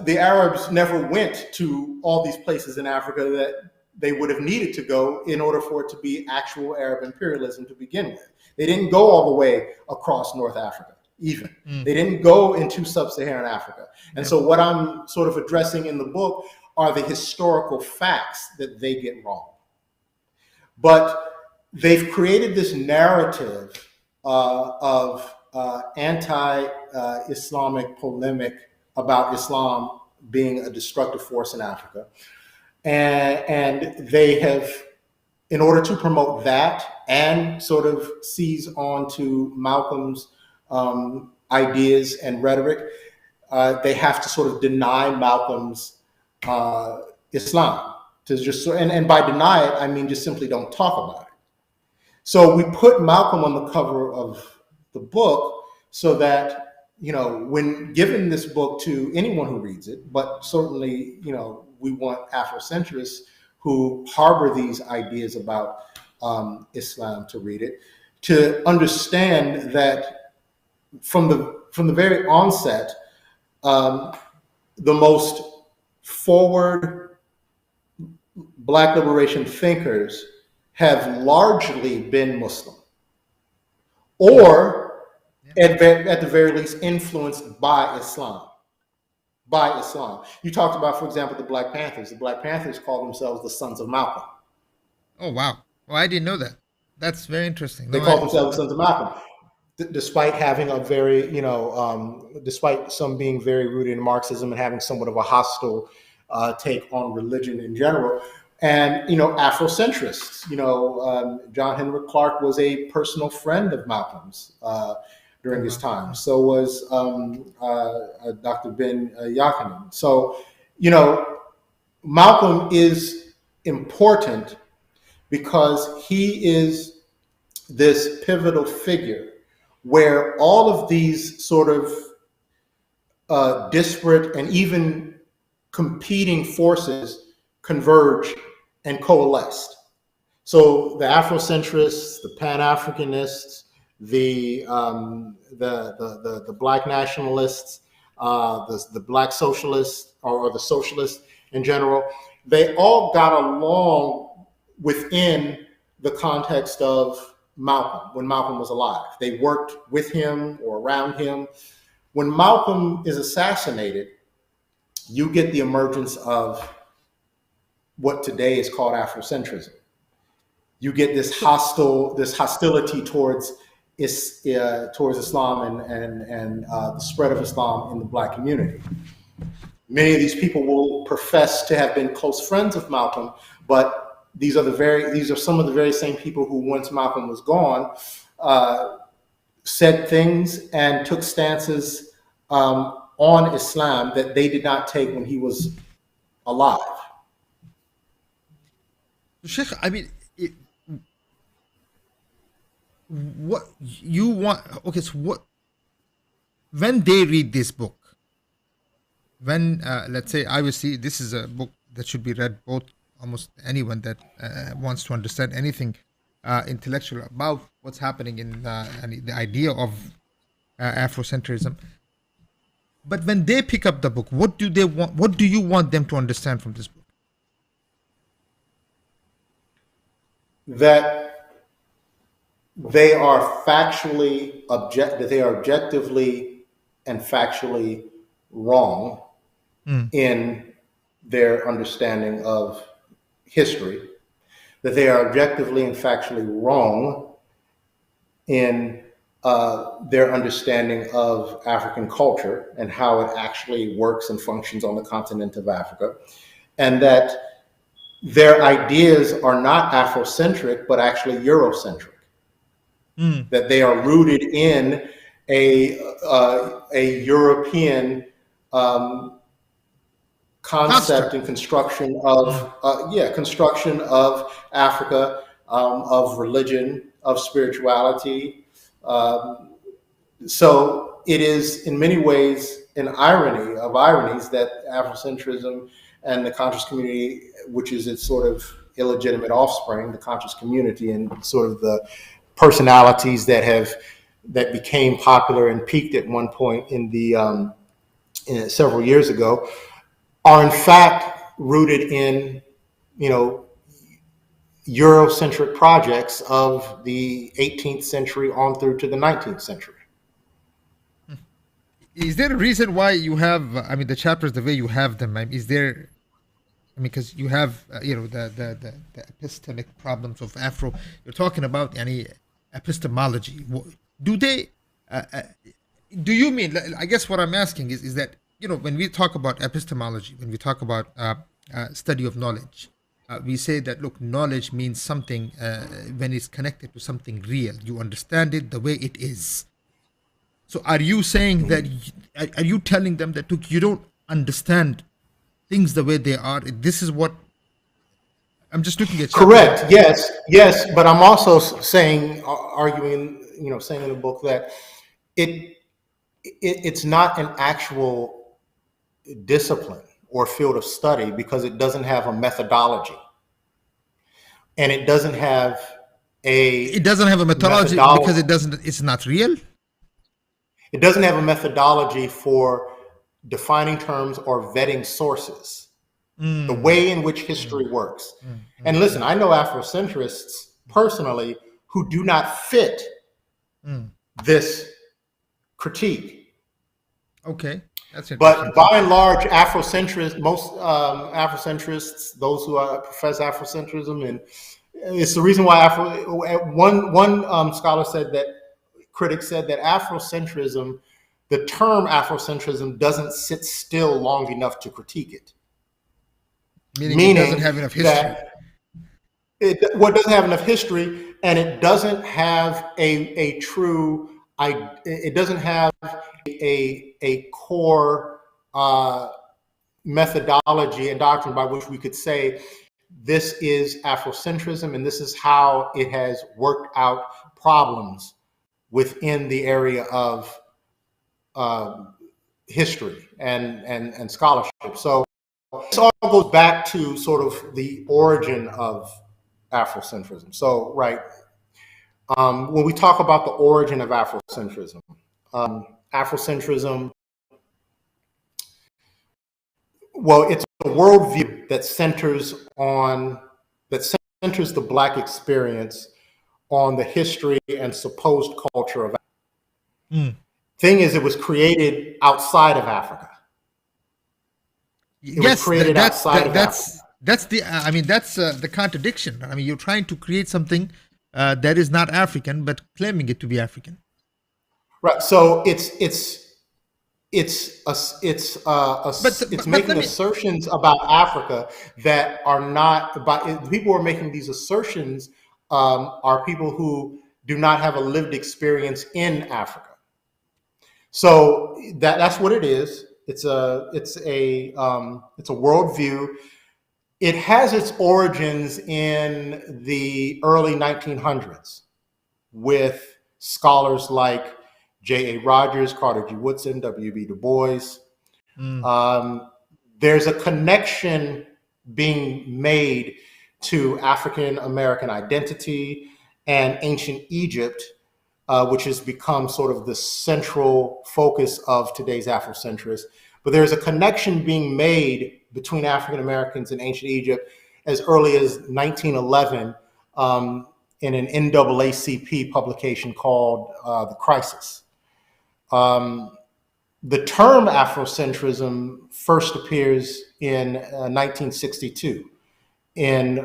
the Arabs never went to all these places in Africa that they would have needed to go in order for it to be actual Arab imperialism to begin with. They didn't go all the way across North Africa, even. They didn't go into sub-Saharan Africa. And so what I'm sort of addressing in the book are the historical facts that they get wrong. But they've created this narrative of anti-Islamic polemic about Islam being a destructive force in Africa. And they have, in order to promote that and sort of seize on to Malcolm's ideas and rhetoric, they have to sort of deny Malcolm's Islam. And by deny it, I mean just simply don't talk about it. So we put Malcolm on the cover of the book so that, when given this book to anyone who reads it, but certainly, we want Afrocentrists who harbor these ideas about Islam to read it, to understand that from the very onset, the most forward Black liberation thinkers have largely been Muslim, or at the very least influenced by Islam. You talked about, for example, the Black Panthers. The Black Panthers call themselves the Sons of Malcolm. Oh, wow. Well, I didn't know that. That's very interesting. They call themselves the Sons of Malcolm, despite having a very, despite some being very rooted in Marxism and having somewhat of a hostile take on religion in general. And, Afrocentrists, John Henrik Clarke was a personal friend of Malcolm's during his time. So was Dr. Ben Yakinen. So, Malcolm is important because he is this pivotal figure where all of these sort of disparate and even competing forces converge and coalesced. So the Afrocentrists, the Pan-Africanists, the Black nationalists, the Black socialists, or the socialists in general, they all got along within the context of Malcolm when Malcolm was alive. They worked with him or around him. When Malcolm is assassinated, you get the emergence of what today is called Afrocentrism. You get this hostility towards Islam and the spread of Islam in the Black community. Many of these people will profess to have been close friends of Malcolm, but these are some of the very same people who, once Malcolm was gone, said things and took stances on Islam that they did not take when he was alive. Sheikh, I mean, what you want? Okay, so what? When they read this book, when let's say, obviously, this is a book that should be read both almost anyone that wants to understand anything intellectual about what's happening in the idea of Afrocentrism. But when they pick up the book, what do they want? What do you want them to understand from this book? That they are objectively and factually wrong in their understanding of history, that they are objectively and factually wrong in their understanding of African culture and how it actually works and functions on the continent of Africa, and that their ideas are not Afrocentric, but actually Eurocentric. That they are rooted in a European concept and construction of Africa, of religion, of spirituality. So it is in many ways an irony of ironies that Afrocentrism and the conscious community, which is its sort of illegitimate offspring, the conscious community, and sort of the personalities that became popular and peaked at one point in several years ago, are in fact rooted in, Eurocentric projects of the 18th century on through to the 19th century. Is there a reason why you have, the chapters the way you have them? Is there, because you have, the epistemic problems of Afro. You're talking about any epistemology. Do they? Do you mean? I guess what I'm asking is that when we talk about epistemology, when we talk about study of knowledge, we say that look, knowledge means something when it's connected to something real. You understand it the way it is. So are you saying that? Are you telling them that look, you don't understand things the way they are? This is what I'm just looking at. Correct. Yes. But I'm also saying, arguing, saying in the book that it's not an actual discipline or field of study because it doesn't have a methodology, and it doesn't have a methodology because it's not real. It doesn't have a methodology for defining terms or vetting sources, the way in which history works. And listen, I know Afrocentrists personally who do not fit this critique. Okay, that's interesting. But by and large, Afrocentrists, most Afrocentrists, those who profess Afrocentrism, and it's the reason why one scholar said that, critic said that Afrocentrism, the term Afrocentrism doesn't sit still long enough to critique it. Meaning it doesn't meaning have enough history. that what doesn't have enough history, and it doesn't have a true, it doesn't have a core methodology and doctrine by which we could say this is Afrocentrism and this is how it has worked out problems within the area of history and scholarship. So this all goes back to sort of the origin of Afrocentrism. So, right, when we talk about the origin of Afrocentrism, Afrocentrism, well, it's a worldview that centers the Black experience on the history and supposed culture of Africa. Thing is, it was created outside of Africa. It was created outside of Africa. That's the that's the contradiction. I mean, you're trying to create something that is not African, but claiming it to be African. Right. So it's making assertions about Africa that are not. But people who are making these assertions are people who do not have a lived experience in Africa. So that's what it is. It's a worldview. It has its origins in the early 1900s with scholars like J.A. Rogers, Carter G. Woodson, W.B. Du Bois. There's a connection being made to African American identity and ancient Egypt, which has become sort of the central focus of today's Afrocentrists. But there's a connection being made between African Americans and ancient Egypt as early as 1911 in an NAACP publication called The Crisis. The term Afrocentrism first appears in 1962 in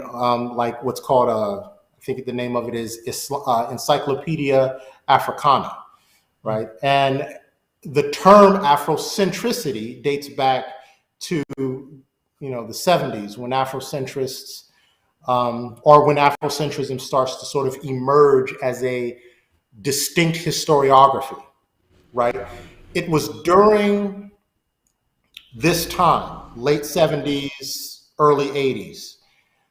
like what's called I think the name of it is Encyclopedia Africana, right? And the term Afrocentricity dates back to the 70s when Afrocentrists or when Afrocentrism starts to sort of emerge as a distinct historiography, right? It was during this time, late 70s, early 80s,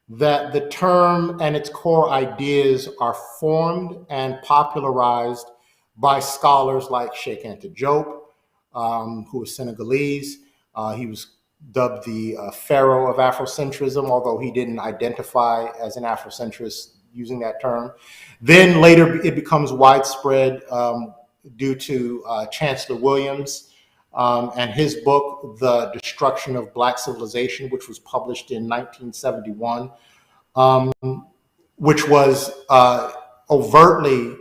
that the term and its core ideas are formed and popularized by scholars like Cheikh Anta Diop, who is Senegalese. He was dubbed the pharaoh of Afrocentrism, although he didn't identify as an Afrocentrist using that term. Then later it becomes widespread due to Chancellor Williams and his book, The Destruction of Black Civilization, which was published in 1971, which was overtly,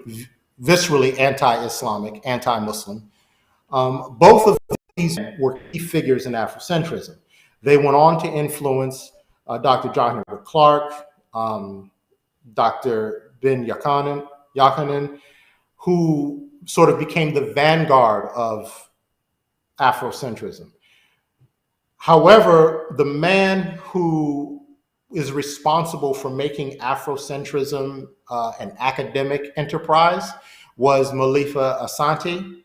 viscerally anti-Islamic, anti-Muslim. Both of these were key figures in Afrocentrism. They went on to influence Dr. John Henrik Clarke, Dr. Ben Yakinen, who sort of became the vanguard of Afrocentrism. However, the man who is responsible for making Afrocentrism an academic enterprise was Malifa Asante,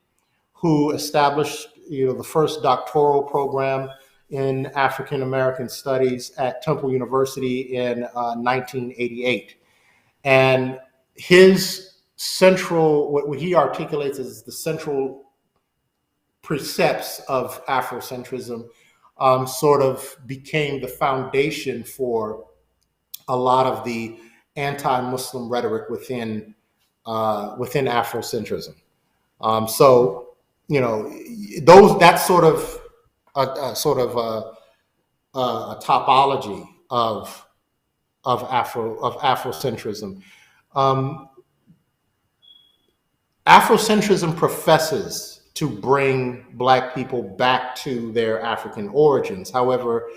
who established the first doctoral program in African American studies at Temple University in 1988. And his central, what he articulates as the central precepts of Afrocentrism sort of became the foundation for a lot of the anti-Muslim rhetoric within Afrocentrism. So that's sort of a topology of Afrocentrism. Afrocentrism professes to bring Black people back to their African origins. However,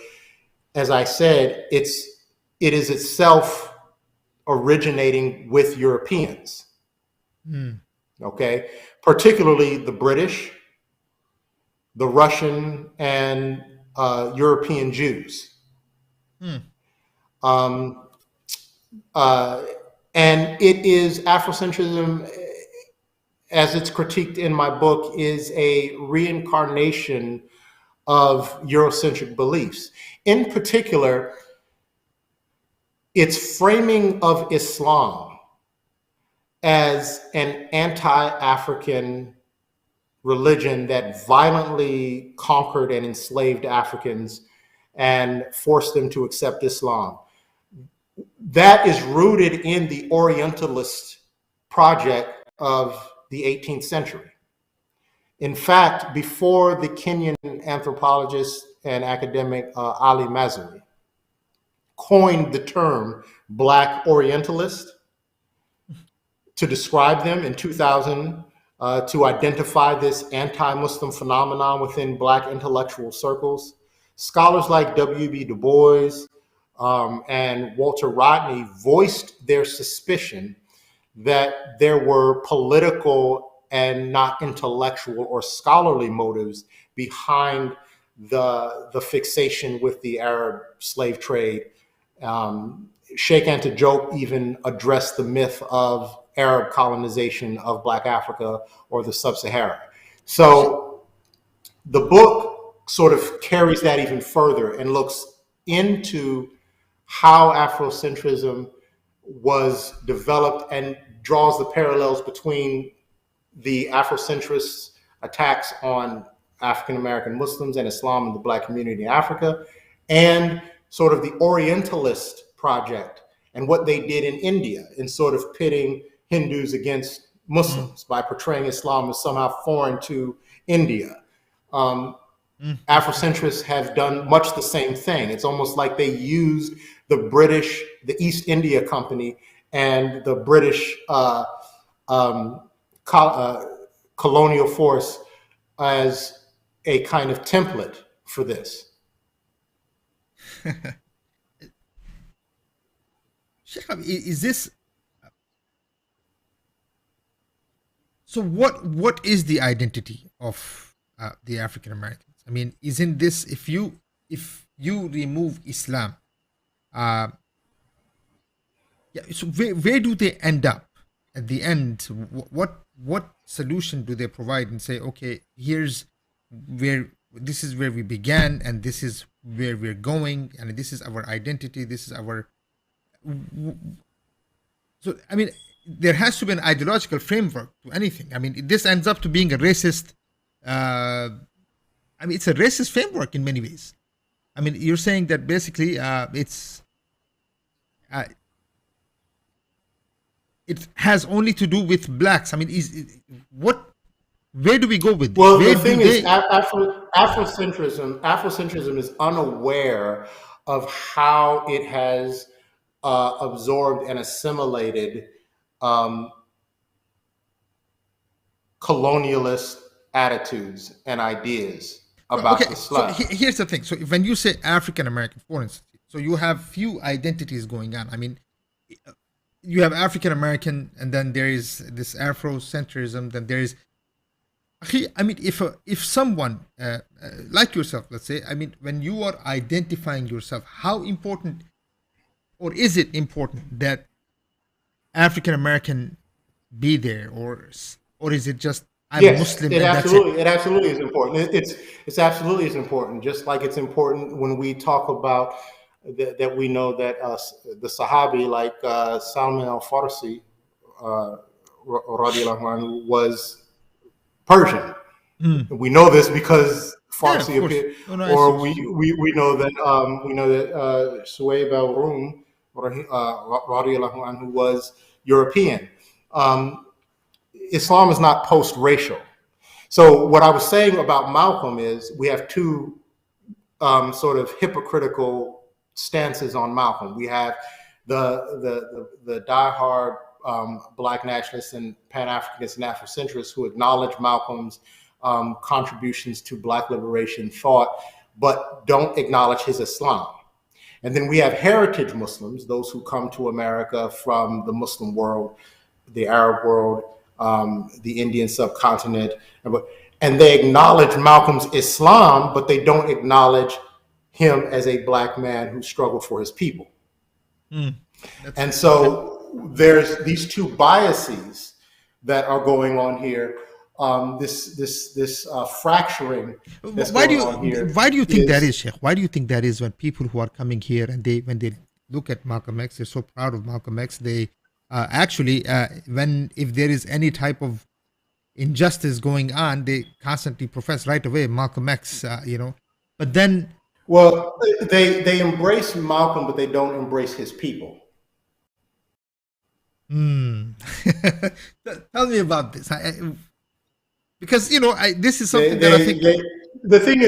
as I said, it is itself originating with Europeans. Okay, particularly the British, the Russian, and European Jews. Um, and it is Afrocentrism, as it's critiqued in my book, is a reincarnation of Eurocentric beliefs. In particular, its framing of Islam as an anti-African religion that violently conquered and enslaved Africans and forced them to accept Islam. That is rooted in the Orientalist project of the 18th century. In fact, before the Kenyan anthropologist and academic Ali Mazrui coined the term Black Orientalist to describe them in 2000, to identify this anti-Muslim phenomenon within Black intellectual circles, scholars like W.B. Du Bois and Walter Rodney voiced their suspicion that there were political and not intellectual or scholarly motives behind the fixation with the Arab slave trade. Sheikh Anta Diop even addressed the myth of Arab colonization of Black Africa or the Sub-Sahara. So the book sort of carries that even further and looks into how Afrocentrism was developed and draws the parallels between the Afrocentrist attacks on African American Muslims and Islam in the Black community in Africa, and sort of the Orientalist project and what they did in India in sort of pitting Hindus against Muslims by portraying Islam as somehow foreign to India. Afrocentrists have done much the same thing. It's almost like they used the East India Company and the British colonial force as a kind of template for this. Is this so? What is the identity of the African Americans? I mean, isn't this, if you remove Islam, yeah? So where do they end up at the end? What solution do they provide and say, okay, this is where we began, and this is where we're going, and this is our identity, this is our. So, I mean, there has to be an ideological framework to anything. I mean, this ends up to being a racist. I mean, it's a racist framework in many ways. I mean, you're saying that basically it has only to do with blacks. I mean, where do we go with this? Well, where the thing is, Afrocentrism is unaware of how it has absorbed and assimilated colonialist attitudes and ideas about Islam. So here's the thing. So when you say African American, for instance, so you have few identities going on. I mean, you have African American, and then there is this Afrocentrism. Then there is, I mean, if someone like yourself, let's say, I mean, when you are identifying yourself, how important, or is it important that African American be there, or is it just I'm Muslim? It absolutely is important. It's absolutely is important. Just like it's important when we talk about that we know that the Sahabi like Salman al-Farsi radiallahu anhu was Persian. We know this because Farsi appeared, or we know that Suwaib al-Rum radiallahu anhu was European. Islam is not post-racial. So what I was saying about Malcolm is we have two sort of hypocritical stances on Malcolm. We have the diehard Black nationalists and Pan-Africanists and Afrocentrists who acknowledge Malcolm's contributions to Black liberation thought, but don't acknowledge his Islam. And then we have heritage Muslims, those who come to America from the Muslim world, the Arab world, the Indian subcontinent, and they acknowledge Malcolm's Islam, but they don't acknowledge him as a black man who struggled for his people. And Okay. so there's these two biases that are going on here. This fracturing that's Why do going you on here why do you think that is, is, Sheikh? Why do you think that is when people who are coming here and when they look at Malcolm X, they're so proud of Malcolm X. They actually when if there is any type of injustice going on, they constantly profess right away Malcolm X. But then well, they embrace Malcolm, but they don't embrace his people. tell me about this. Because this is They, something that I think. the thing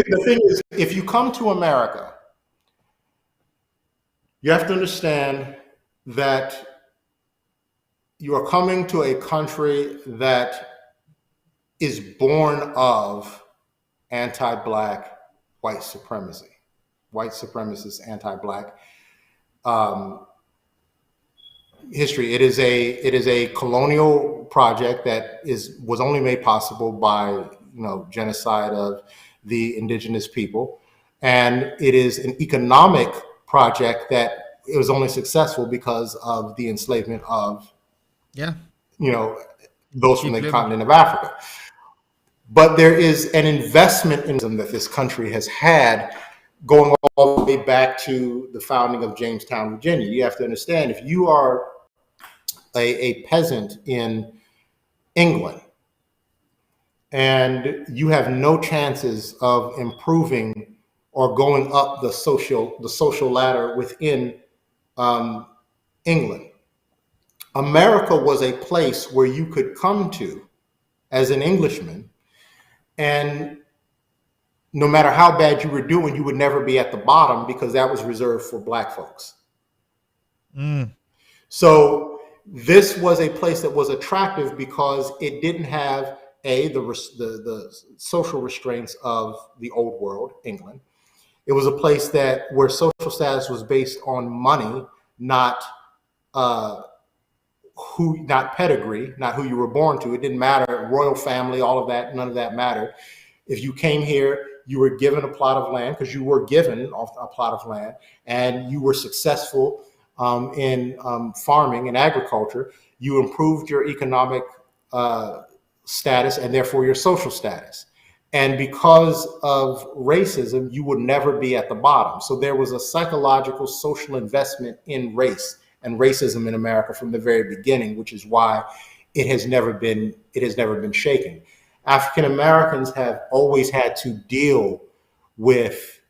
is, if you come to America, you have to understand that you are coming to a country that is born of anti-black white supremacy, white supremacist anti-black history. It is a colonial project that was only made possible by genocide of the indigenous people, and it is an economic project that it was only successful because of the enslavement of those from the continent of Africa. But there is an investment in that this country has had going all the way back to the founding of Jamestown, Virginia. You have to understand, if you are a peasant in England and you have no chances of improving or going up the social ladder within England, America was a place where you could come to as an Englishman, and no matter how bad you were doing, you would never be at the bottom, because that was reserved for black folks. So this was a place that was attractive because it didn't have the social restraints of the old world, England. It was a place where social status was based on money, not pedigree, not who you were born to. It didn't matter, royal family, all of that, none of that mattered. If you came here, you were given a plot of land, because you were given a plot of land, and you were successful in farming and agriculture. You improved your economic status and therefore your social status. And because of racism, you would never be at the bottom. So there was a psychological social investment in race and racism in America from the very beginning, which is why it has never been shaken. African Americans have always had to deal with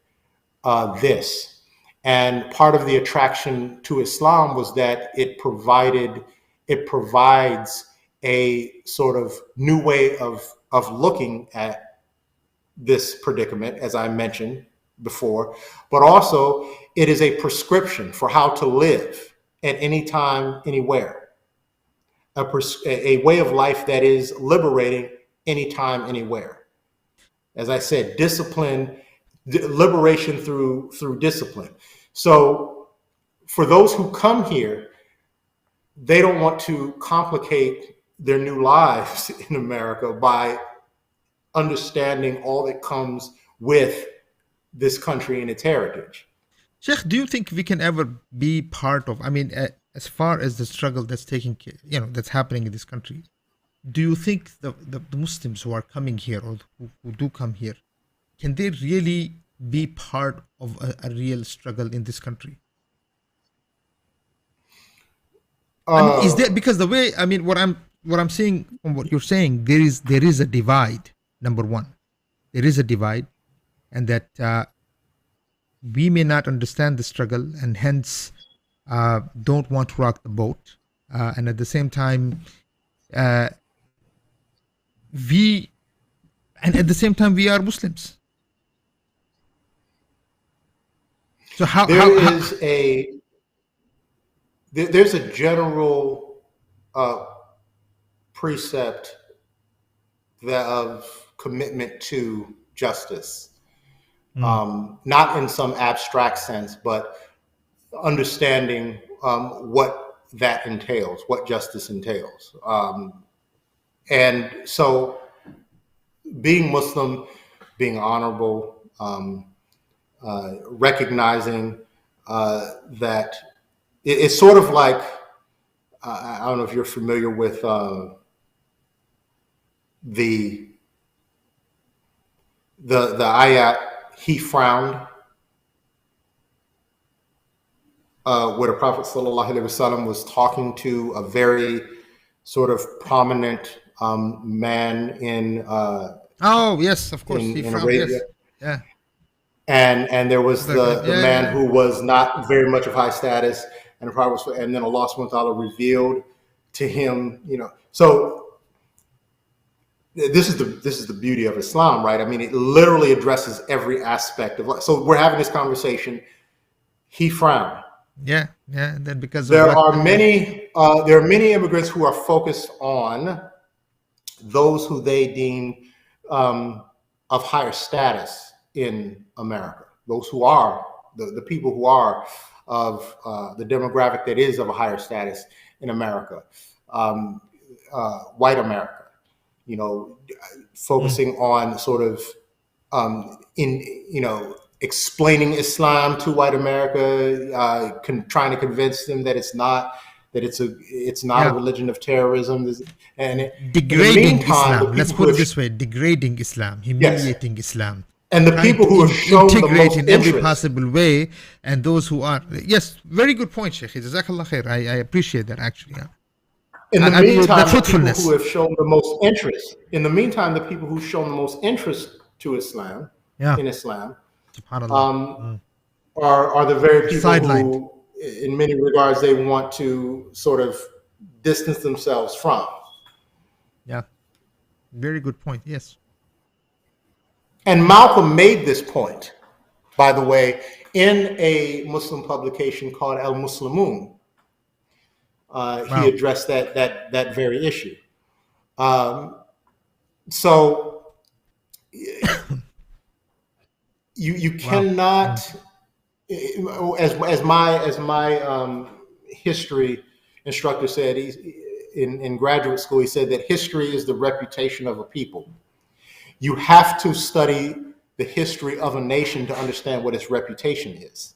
this. And part of the attraction to Islam was that it provides a sort of new way of looking at this predicament, as I mentioned before, but also it is a prescription for how to live at any time, anywhere. A way of life that is liberating anytime, anywhere. As I said, liberation through discipline. So for those who come here, they don't want to complicate their new lives in America by understanding all that comes with this country and its heritage. Sheikh, do you think we can ever be part of, as far as the struggle that's that's happening in this country, do you think the Muslims who are coming here, or who do come here, can they really be part of a real struggle in this country? Is there, because the way, what I'm seeing from what you're saying, there is a divide. Number one, there is a divide, and that we may not understand the struggle, and hence don't want to rock the boat. And at the same time, we are Muslims. So there's a general precept of commitment to justice, not in some abstract sense, but understanding what that entails, what justice entails. And so being Muslim, being honorable, recognizing that it's sort of like, I don't know if you're familiar with the ayat, he frowned, where the Prophet ﷺ was talking to a very sort of prominent man in Oh yes, of course. He in frowned. Yes. Arabia. Yeah. And there was the Yeah, man yeah. who was not very much of high status, and the Prophet was, and then Allah subhanahu wa ta'ala revealed to him, so this is the beauty of Islam, right? I mean, it literally addresses every aspect of life. So we're having this conversation. He frowned. Yeah. And then because There of what, are many immigrants who are focused on those who they deem of higher status in America. Those who are the people who are of the demographic that is of a higher status in America, white America. Focusing on sort of explaining Islam to white America, trying to convince them that it's not a religion of terrorism, and degrading meantime, Islam. Let's put it this way: degrading Islam, humiliating Islam, and the people who are shown the most integrate in every interest. possible way, and those who are, yes, very good point, Sheikh. Jazakallah khair. I appreciate that actually. Yeah. In the I mean, meantime, the the people truthfulness. who have shown the most interest. In the meantime, the people who've shown the most interest to Islam, in Islam, Subhanallah. are the very people Sidelined. who, in many regards, they want to sort of distance themselves from. Yeah. Very good point. Yes. And Malcolm made this point, by the way, in a Muslim publication called Al Muslimun. Wow. He addressed that very issue. So you cannot, as my history instructor said, in graduate school, he said that history is the reputation of a people. You have to study the history of a nation to understand what its reputation is.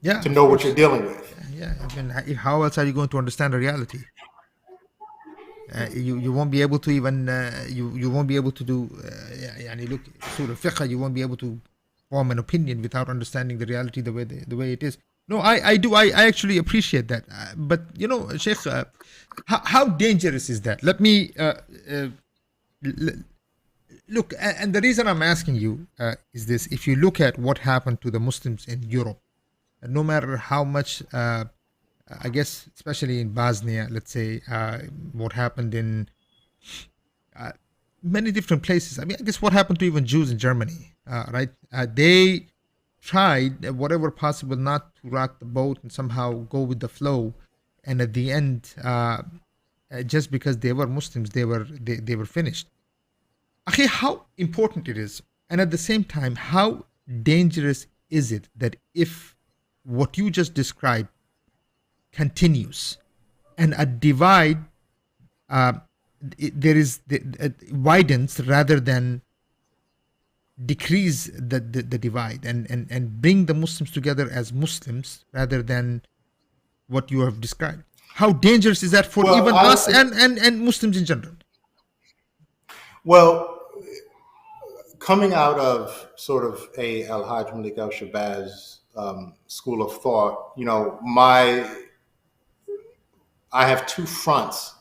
Yeah. To know what you're dealing with. Yeah. I mean, how else are you going to understand the reality? You won't be able to even you won't be able to do look Surah Fiqh, you won't be able to form an opinion without understanding the reality the way it is. No, I do. I actually appreciate that. But Sheikh, how dangerous is that? Let me look. And the reason I'm asking you is this: if you look at what happened to the Muslims in Europe, no matter how much, I guess, especially in Bosnia, let's say, what happened in many different places. I mean, I guess what happened to even Jews in Germany, right? They tried whatever possible not to rock the boat and somehow go with the flow, and at the end, just because they were Muslims, they were finished. Okay, how important it is, and at the same time, how dangerous is it that if what you just described continues and a divide widens rather than decrease the divide and bring the Muslims together as Muslims rather than what you have described? How dangerous is that for us and Muslims in general? Well, coming out of sort of a Al-Hajj Malik al-Shabazz school of thought, I have two fronts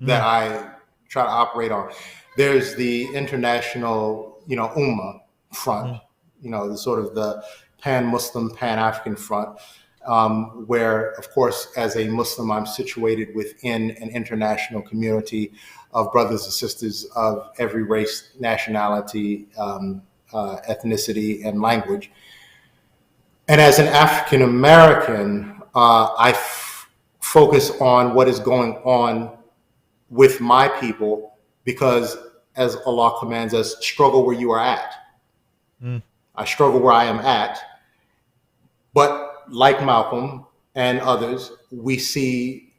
that I try to operate on. There's the international, UMMAH front, the sort of the pan-Muslim, pan-African front, where, of course, as a Muslim, I'm situated within an international community of brothers and sisters of every race, nationality, ethnicity, and language. And as an African American, I focus on what is going on with my people because, as Allah commands us, struggle where you are at. I struggle where I am at. But like Malcolm and others, we see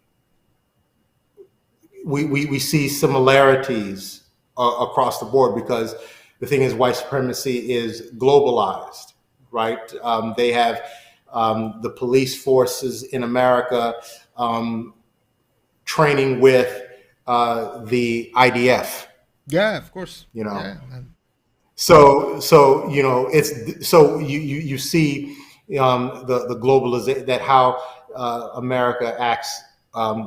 similarities across the board because The thing is, white supremacy is globalized, right? They have the police forces in America training with the IDF. Yeah, of course. You know, Yeah. so you know, it's so you see the globalization, that how America acts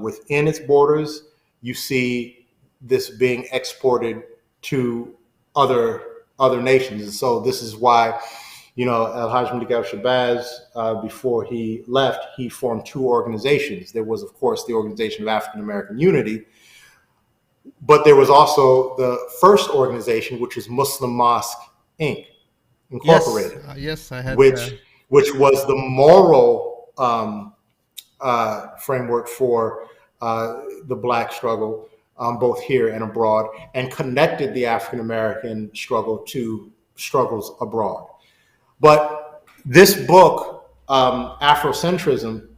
within its borders. You see this being exported to other nations, and so this is why, you know, Al-Hajj Malik al-Shabazz, before he left, he formed two organizations. There was, of course, the Organization of African American Unity, but there was also the first organization, which is Muslim Mosque Inc. Incorporated. Yes, I had. which was the moral framework for the Black struggle, both here and abroad, and connected the African American struggle to struggles abroad. But this book, Afrocentrism,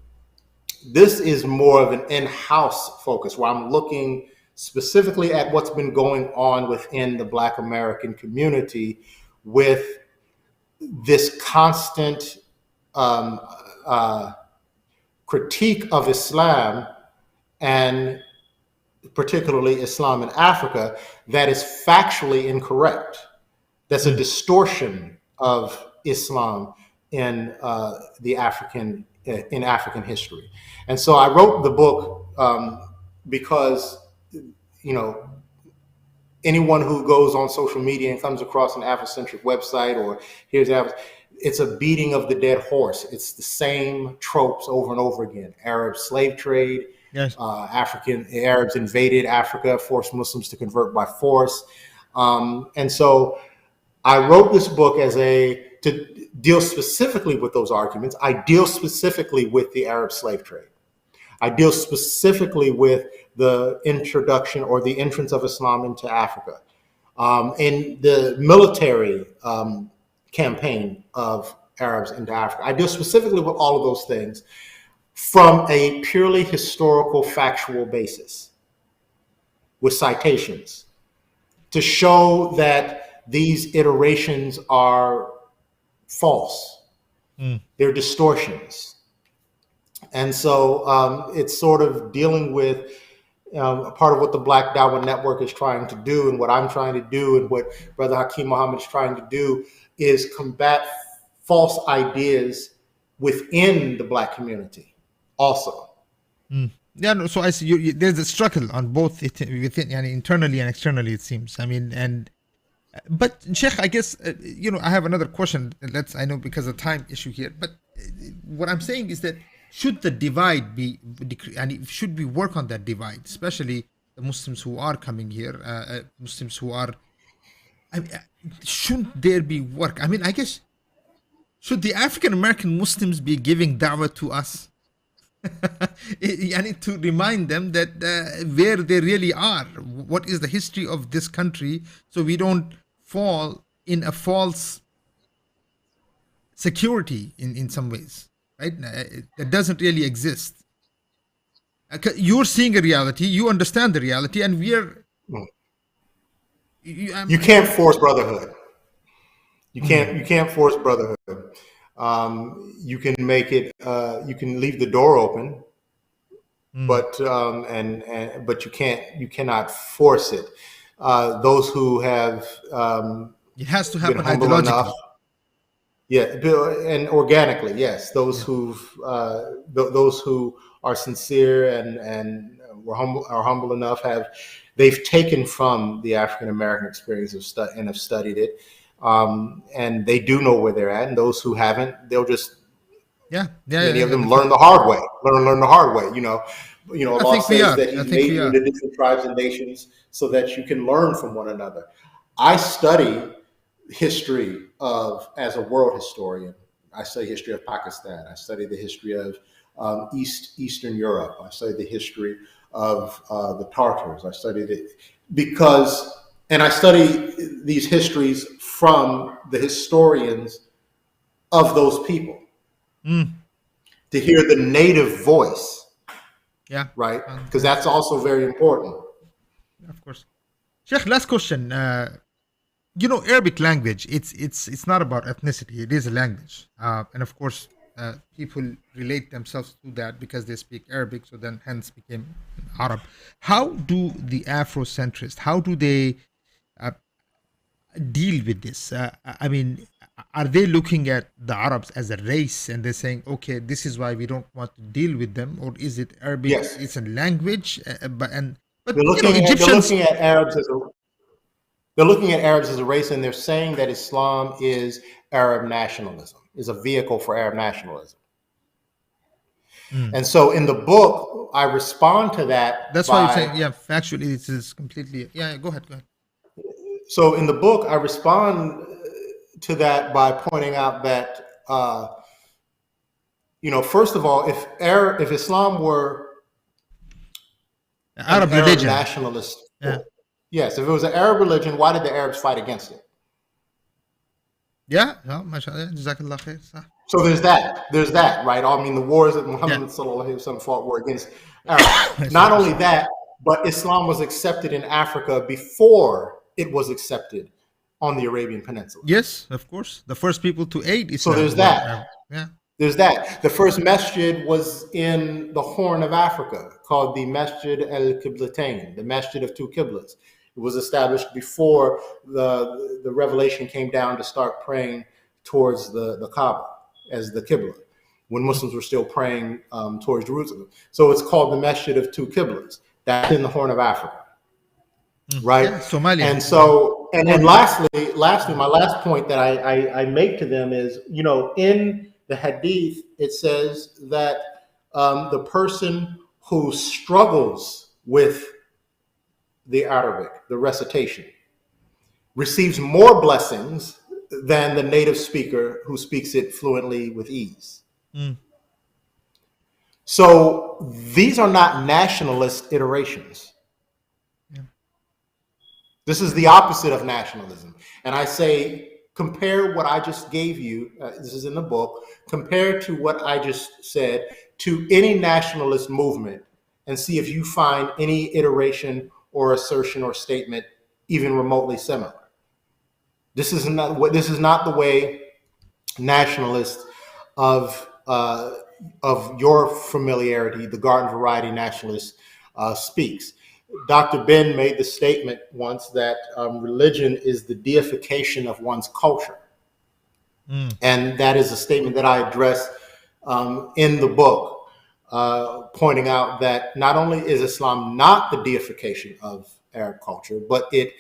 this is more of an in-house focus, where I'm looking specifically at what's been going on within the Black American community with this constant critique of Islam, and particularly Islam in Africa, that is factually incorrect. That's a distortion of Islam in African history. And so I wrote the book because, you know, anyone who goes on social media and comes across an Afrocentric website or here's it's a beating of the dead horse. It's the same tropes over and over again. Arab slave trade, Yes. Arabs invaded Africa, forced Muslims to convert by force. And so I wrote this book to deal specifically with those arguments. I deal specifically with the Arab slave trade. I deal specifically with the introduction or the entrance of Islam into Africa, in the military campaign of Arabs into Africa. I deal specifically with all of those things from a purely historical, factual basis, with citations, to show that these iterations are false. They're distortions. And so it's sort of dealing with a part of what the Black Dawah Network is trying to do, and what I'm trying to do, and what Brother Hakeem Muhammad is trying to do, is combat false ideas within the Black community also. Yeah, no, so I see there's a struggle on both within, internally and externally, it seems. I mean, but Sheikh, I guess, I have another question. I know because of time issue here, but what I'm saying is that should the divide be, and should we work on that divide, especially the Muslims who are coming here, Muslims who are, shouldn't there be work? I mean, I guess, should the African American Muslims be giving da'wah to us? To remind them that where they really are, what is the history of this country, so we don't fall in a false security in some ways, right? That doesn't really exist. You're seeing a reality, you understand the reality, and we're... You can't force brotherhood. You can't force brotherhood. You can make it. You can leave the door open, but you cannot force it. Those who have it has to happen ideologically. And organically, yes. Those who are sincere and are humble enough, they've taken from the African American experience and have studied it. And they do know where they're at, and those who haven't, they'll just many of them learn the hard way. Learn the hard way. Allah says that He made you into different tribes and nations so that you can learn from one another. I study history as a world historian. I study history of Pakistan. I study the history of Eastern Europe. I study the history of the Tartars. I studied it and I study these histories from the historians of those people, to hear the native voice. Yeah. Right? Because that's also very important. Of course. Sheikh, last question. Arabic language, it's not about ethnicity. It is a language, and of course, people relate themselves to that because they speak Arabic, so then hence became Arab. How do the Afrocentrists, how do they uh, deal with this? I mean, are they looking at the Arabs as a race and they're saying, okay, this is why we don't want to deal with them, or is it Arabic? Yes, It's a language, but they're looking at they're Egyptians. looking at Arabs as a they're looking at Arabs as a race, and they're saying that Islam is Arab nationalism, is a vehicle for Arab nationalism. Mm. And so in the book, I respond to that That's why you're saying, by, yeah, factually, it is completely. Yeah, go ahead, go ahead. so in the book, I respond to that by pointing out that, first of all, if Islam were an Arab Arab religion. nationalist, Yeah. yes, if it was an Arab religion, why did the Arabs fight against it? Yeah, no, mashallah, jazakallah khair. Sah. So there's that, right? I mean, the wars that Muhammad sallallahu alaihi wasallam fought were against Arabs. Not only that, but Islam was accepted in Africa before it was accepted on the Arabian Peninsula. Yes, of course. The first people to aid Islam. So there's that. Yeah. There's that. The first masjid was in the Horn of Africa, called the Masjid al-Qiblatain, the Masjid of two Qiblets. It was established before the revelation came down to start praying towards the Kaaba as the Qibla, when Muslims were still praying towards Jerusalem. So it's called the Masjid of two Qiblets. That's in the Horn of Africa, right? Yeah, Somalia. And so, and lastly, my last point that I make to them is, in the Hadith, it says that the person who struggles with the Arabic, the recitation, receives more blessings than the native speaker who speaks it fluently with ease. Mm. So these are not nationalist iterations. Yeah. This is the opposite of nationalism. And I say, compare what I just gave you, this is in the book, compare to what I just said to any nationalist movement and see if you find any iteration or assertion or statement even remotely similar. This is not the way nationalists of your familiarity, the garden variety nationalist, speaks. Dr. Ben made the statement once that religion is the deification of one's culture. Mm. And that is a statement that I address in the book, pointing out that not only is Islam not the deification of Arab culture, but it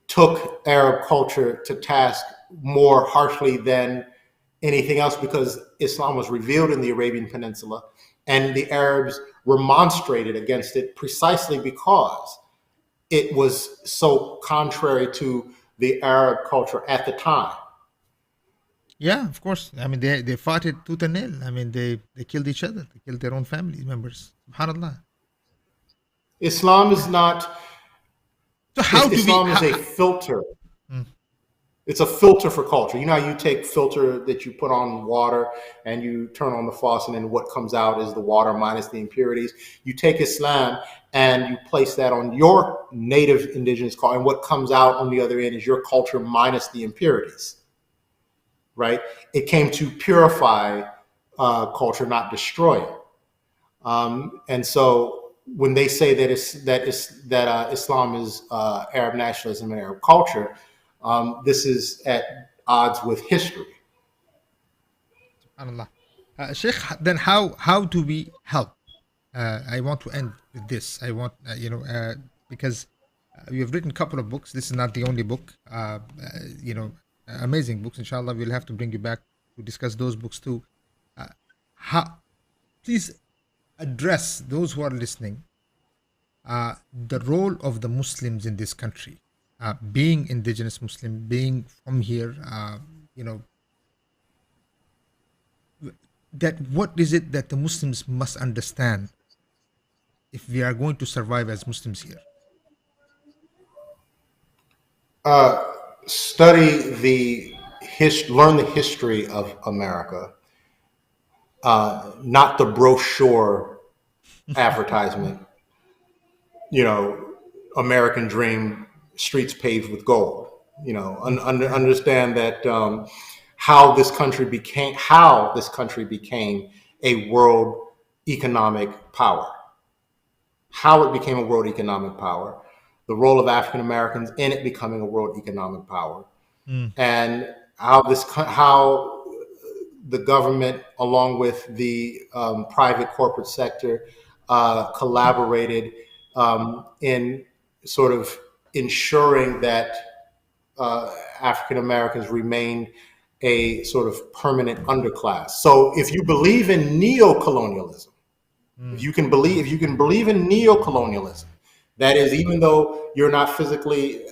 took Arab culture to task more harshly than anything else, because Islam was revealed in the Arabian Peninsula and the Arabs remonstrated against it precisely because it was so contrary to the Arab culture at the time. Yeah, of course. I mean, they fought it tooth and nail. I mean, they killed each other. They killed their own family members. SubhanAllah. Islam is not. So how Islam is a filter. Mm. It's a filter for culture. You know how you take filter that you put on water and you turn on the faucet and what comes out is the water minus the impurities. You take Islam and you place that on your native indigenous culture, and what comes out on the other end is your culture minus the impurities. Right? It came to purify culture, not destroy it. And so when they say that Islam is Arab nationalism and Arab culture, this is at odds with history. SubhanAllah. Sheikh, then how do we help? I want to end with this. I want, because you have written a couple of books. This is not the only book. Amazing books. Inshallah, we'll have to bring you back to discuss those books too. Please address those who are listening, the role of the Muslims in this country, being indigenous Muslim, being from here, that what is it that the Muslims must understand if we are going to survive as Muslims here? Study learn the history of America, not the brochure advertisement. American Dream, streets paved with gold. Understand that how this country became a world economic power. How it became a world economic power, the role of African Americans in it becoming a world economic power, and how the government, along with the private corporate sector, collaborated in sort of ensuring that African Americans remained a sort of permanent underclass. So if you believe in neo-colonialism, if you can believe in neo-colonialism, that is, even though you're not physically,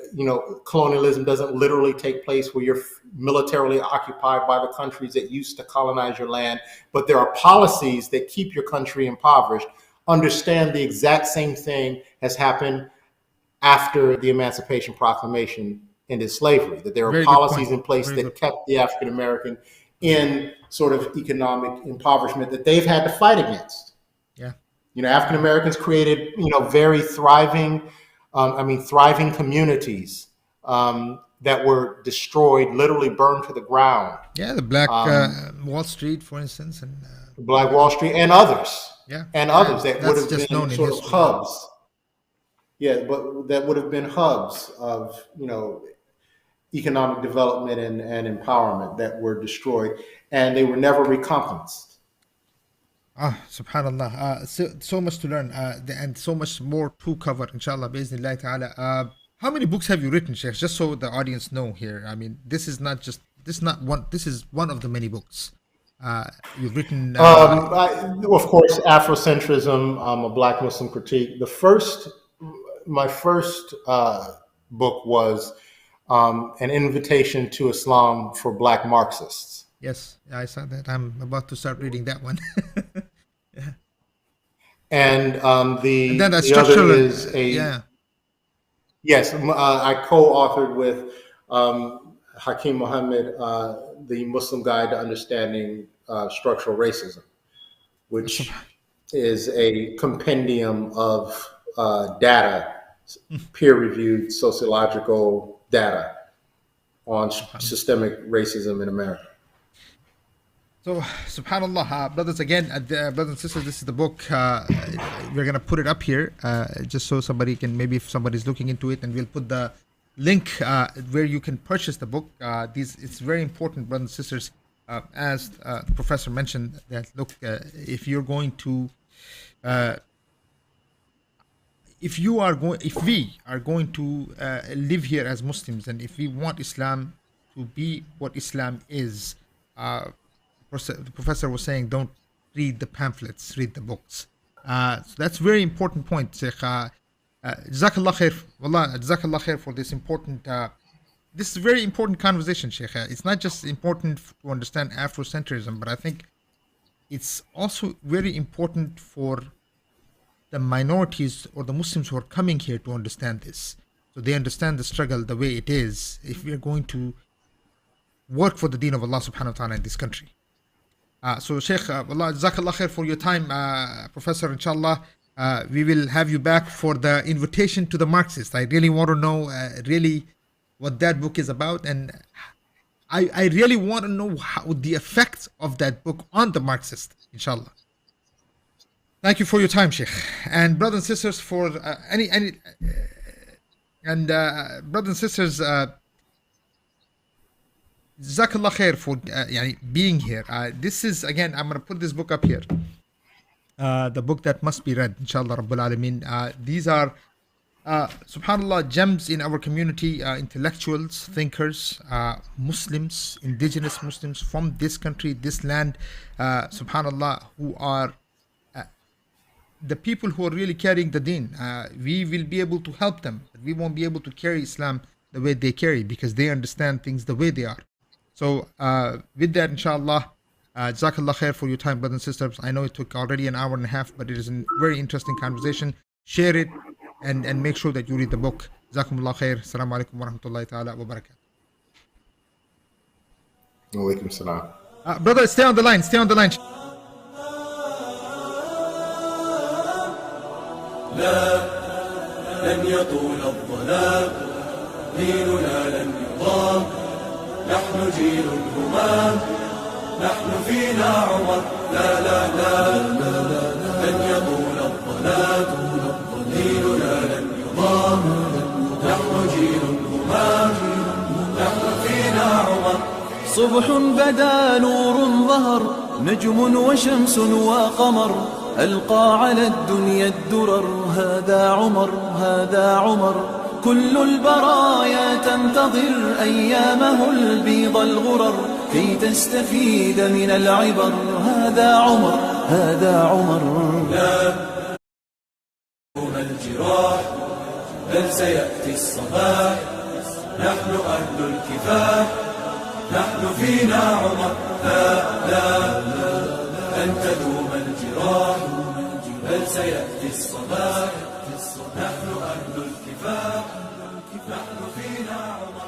colonialism doesn't literally take place where you're militarily occupied by the countries that used to colonize your land, but there are policies that keep your country impoverished. Understand the exact same thing has happened after the Emancipation Proclamation ended slavery, that there are policies in place that kept the African American in sort of economic impoverishment that they've had to fight against. African Americans created, very thriving communities that were destroyed, literally burned to the ground. Yeah, the Black Wall Street, for instance, and Black Wall Street, and others. Others that would have been sort of hubs. Yeah, but that would have been hubs of, economic development and empowerment that were destroyed, and they were never recompensed. Subhanallah. So much to learn and so much more to cover, inshallah, bi'iznillahi ta'ala. How many books have you written, Sheikh? Just so the audience know here. I mean, this is one of the many books you've written. Of course, Afrocentrism, a Black Muslim critique. My first book was an invitation to Islam for Black Marxists. Yes, I saw that. I'm about to start reading that one. And the other is yes, I co-authored with Hakeem Muhammad, the Muslim Guide to Understanding Structural Racism, which is a compendium of data, peer-reviewed sociological data on systemic racism in America. So, subhanallah, brothers and sisters, this is the book. We're going to put it up here just so somebody can, maybe if somebody's looking into it, and we'll put the link where you can purchase the book. It's very important, brothers and sisters, as the professor mentioned, that look, if you're going to, if we are going to live here as Muslims, and if we want Islam to be what Islam is, the professor was saying, don't read the pamphlets, read the books. So that's a very important point, Sheikh. Jazakallah khair. Wallah, Jazakallah khair for this important, this is a very important conversation, Sheikh. It's not just important to understand Afrocentrism, but I think it's also very important for the minorities or the Muslims who are coming here to understand this. So they understand the struggle the way it is if we are going to work for the deen of Allah subhanahu wa ta'ala in this country. So Sheikh, Allah Jazakallah khair for your time, Professor, inshallah. We will have you back for the invitation to the Marxists. I really want to know really what that book is about, and I really want to know how the effects of that book on the Marxist, inshallah. Thank you for your time, Sheikh. And brothers and sisters, for brothers and sisters, Jazakallah khair for being here. This is, again, I'm going to put this book up here. The book that must be read, inshallah Rabbul Alameen. These are, subhanallah, gems in our community, intellectuals, thinkers, Muslims, indigenous Muslims from this country, this land, subhanallah, who are the people who are really carrying the deen. We will be able to help them, but we won't be able to carry Islam the way they carry, because they understand things the way they are. So with that, inshallah, Jazakallah khair for your time, brothers and sisters. I know it took already an hour and a half, but it is a very interesting conversation. Share it and make sure that you read the book. Jazakumullah khair. Assalamu alaikum wa rahmatullahi ta'ala wa barakatuh. Wa alaikum salam. Brother, stay on the line. Stay on the line. لا لن يطول الظلام ديننا لن يضام، نحن جيل الهمام، نحن فينا عمر، لا لا لا لن يطول الظلام، ديننا لن يضام، نحن جيل الهمام، نحن فينا عمر. صبح بدا نور ظهر، نجم وشمس وقمر، ألقى على الدنيا الدرر، هذا عمر هذا عمر. كل البرايا تنتظر أيامه البيض الغرر، كي تستفيد من العبر، هذا عمر هذا عمر. لا يوم الجراح بل سيأتي الصباح، نحن أهل الكفاح، نحن فينا عمر، لا لا لن تدوم الجراح بل سيأتي الصباح، نحن أهل الكفاح، نحن فينا عمر.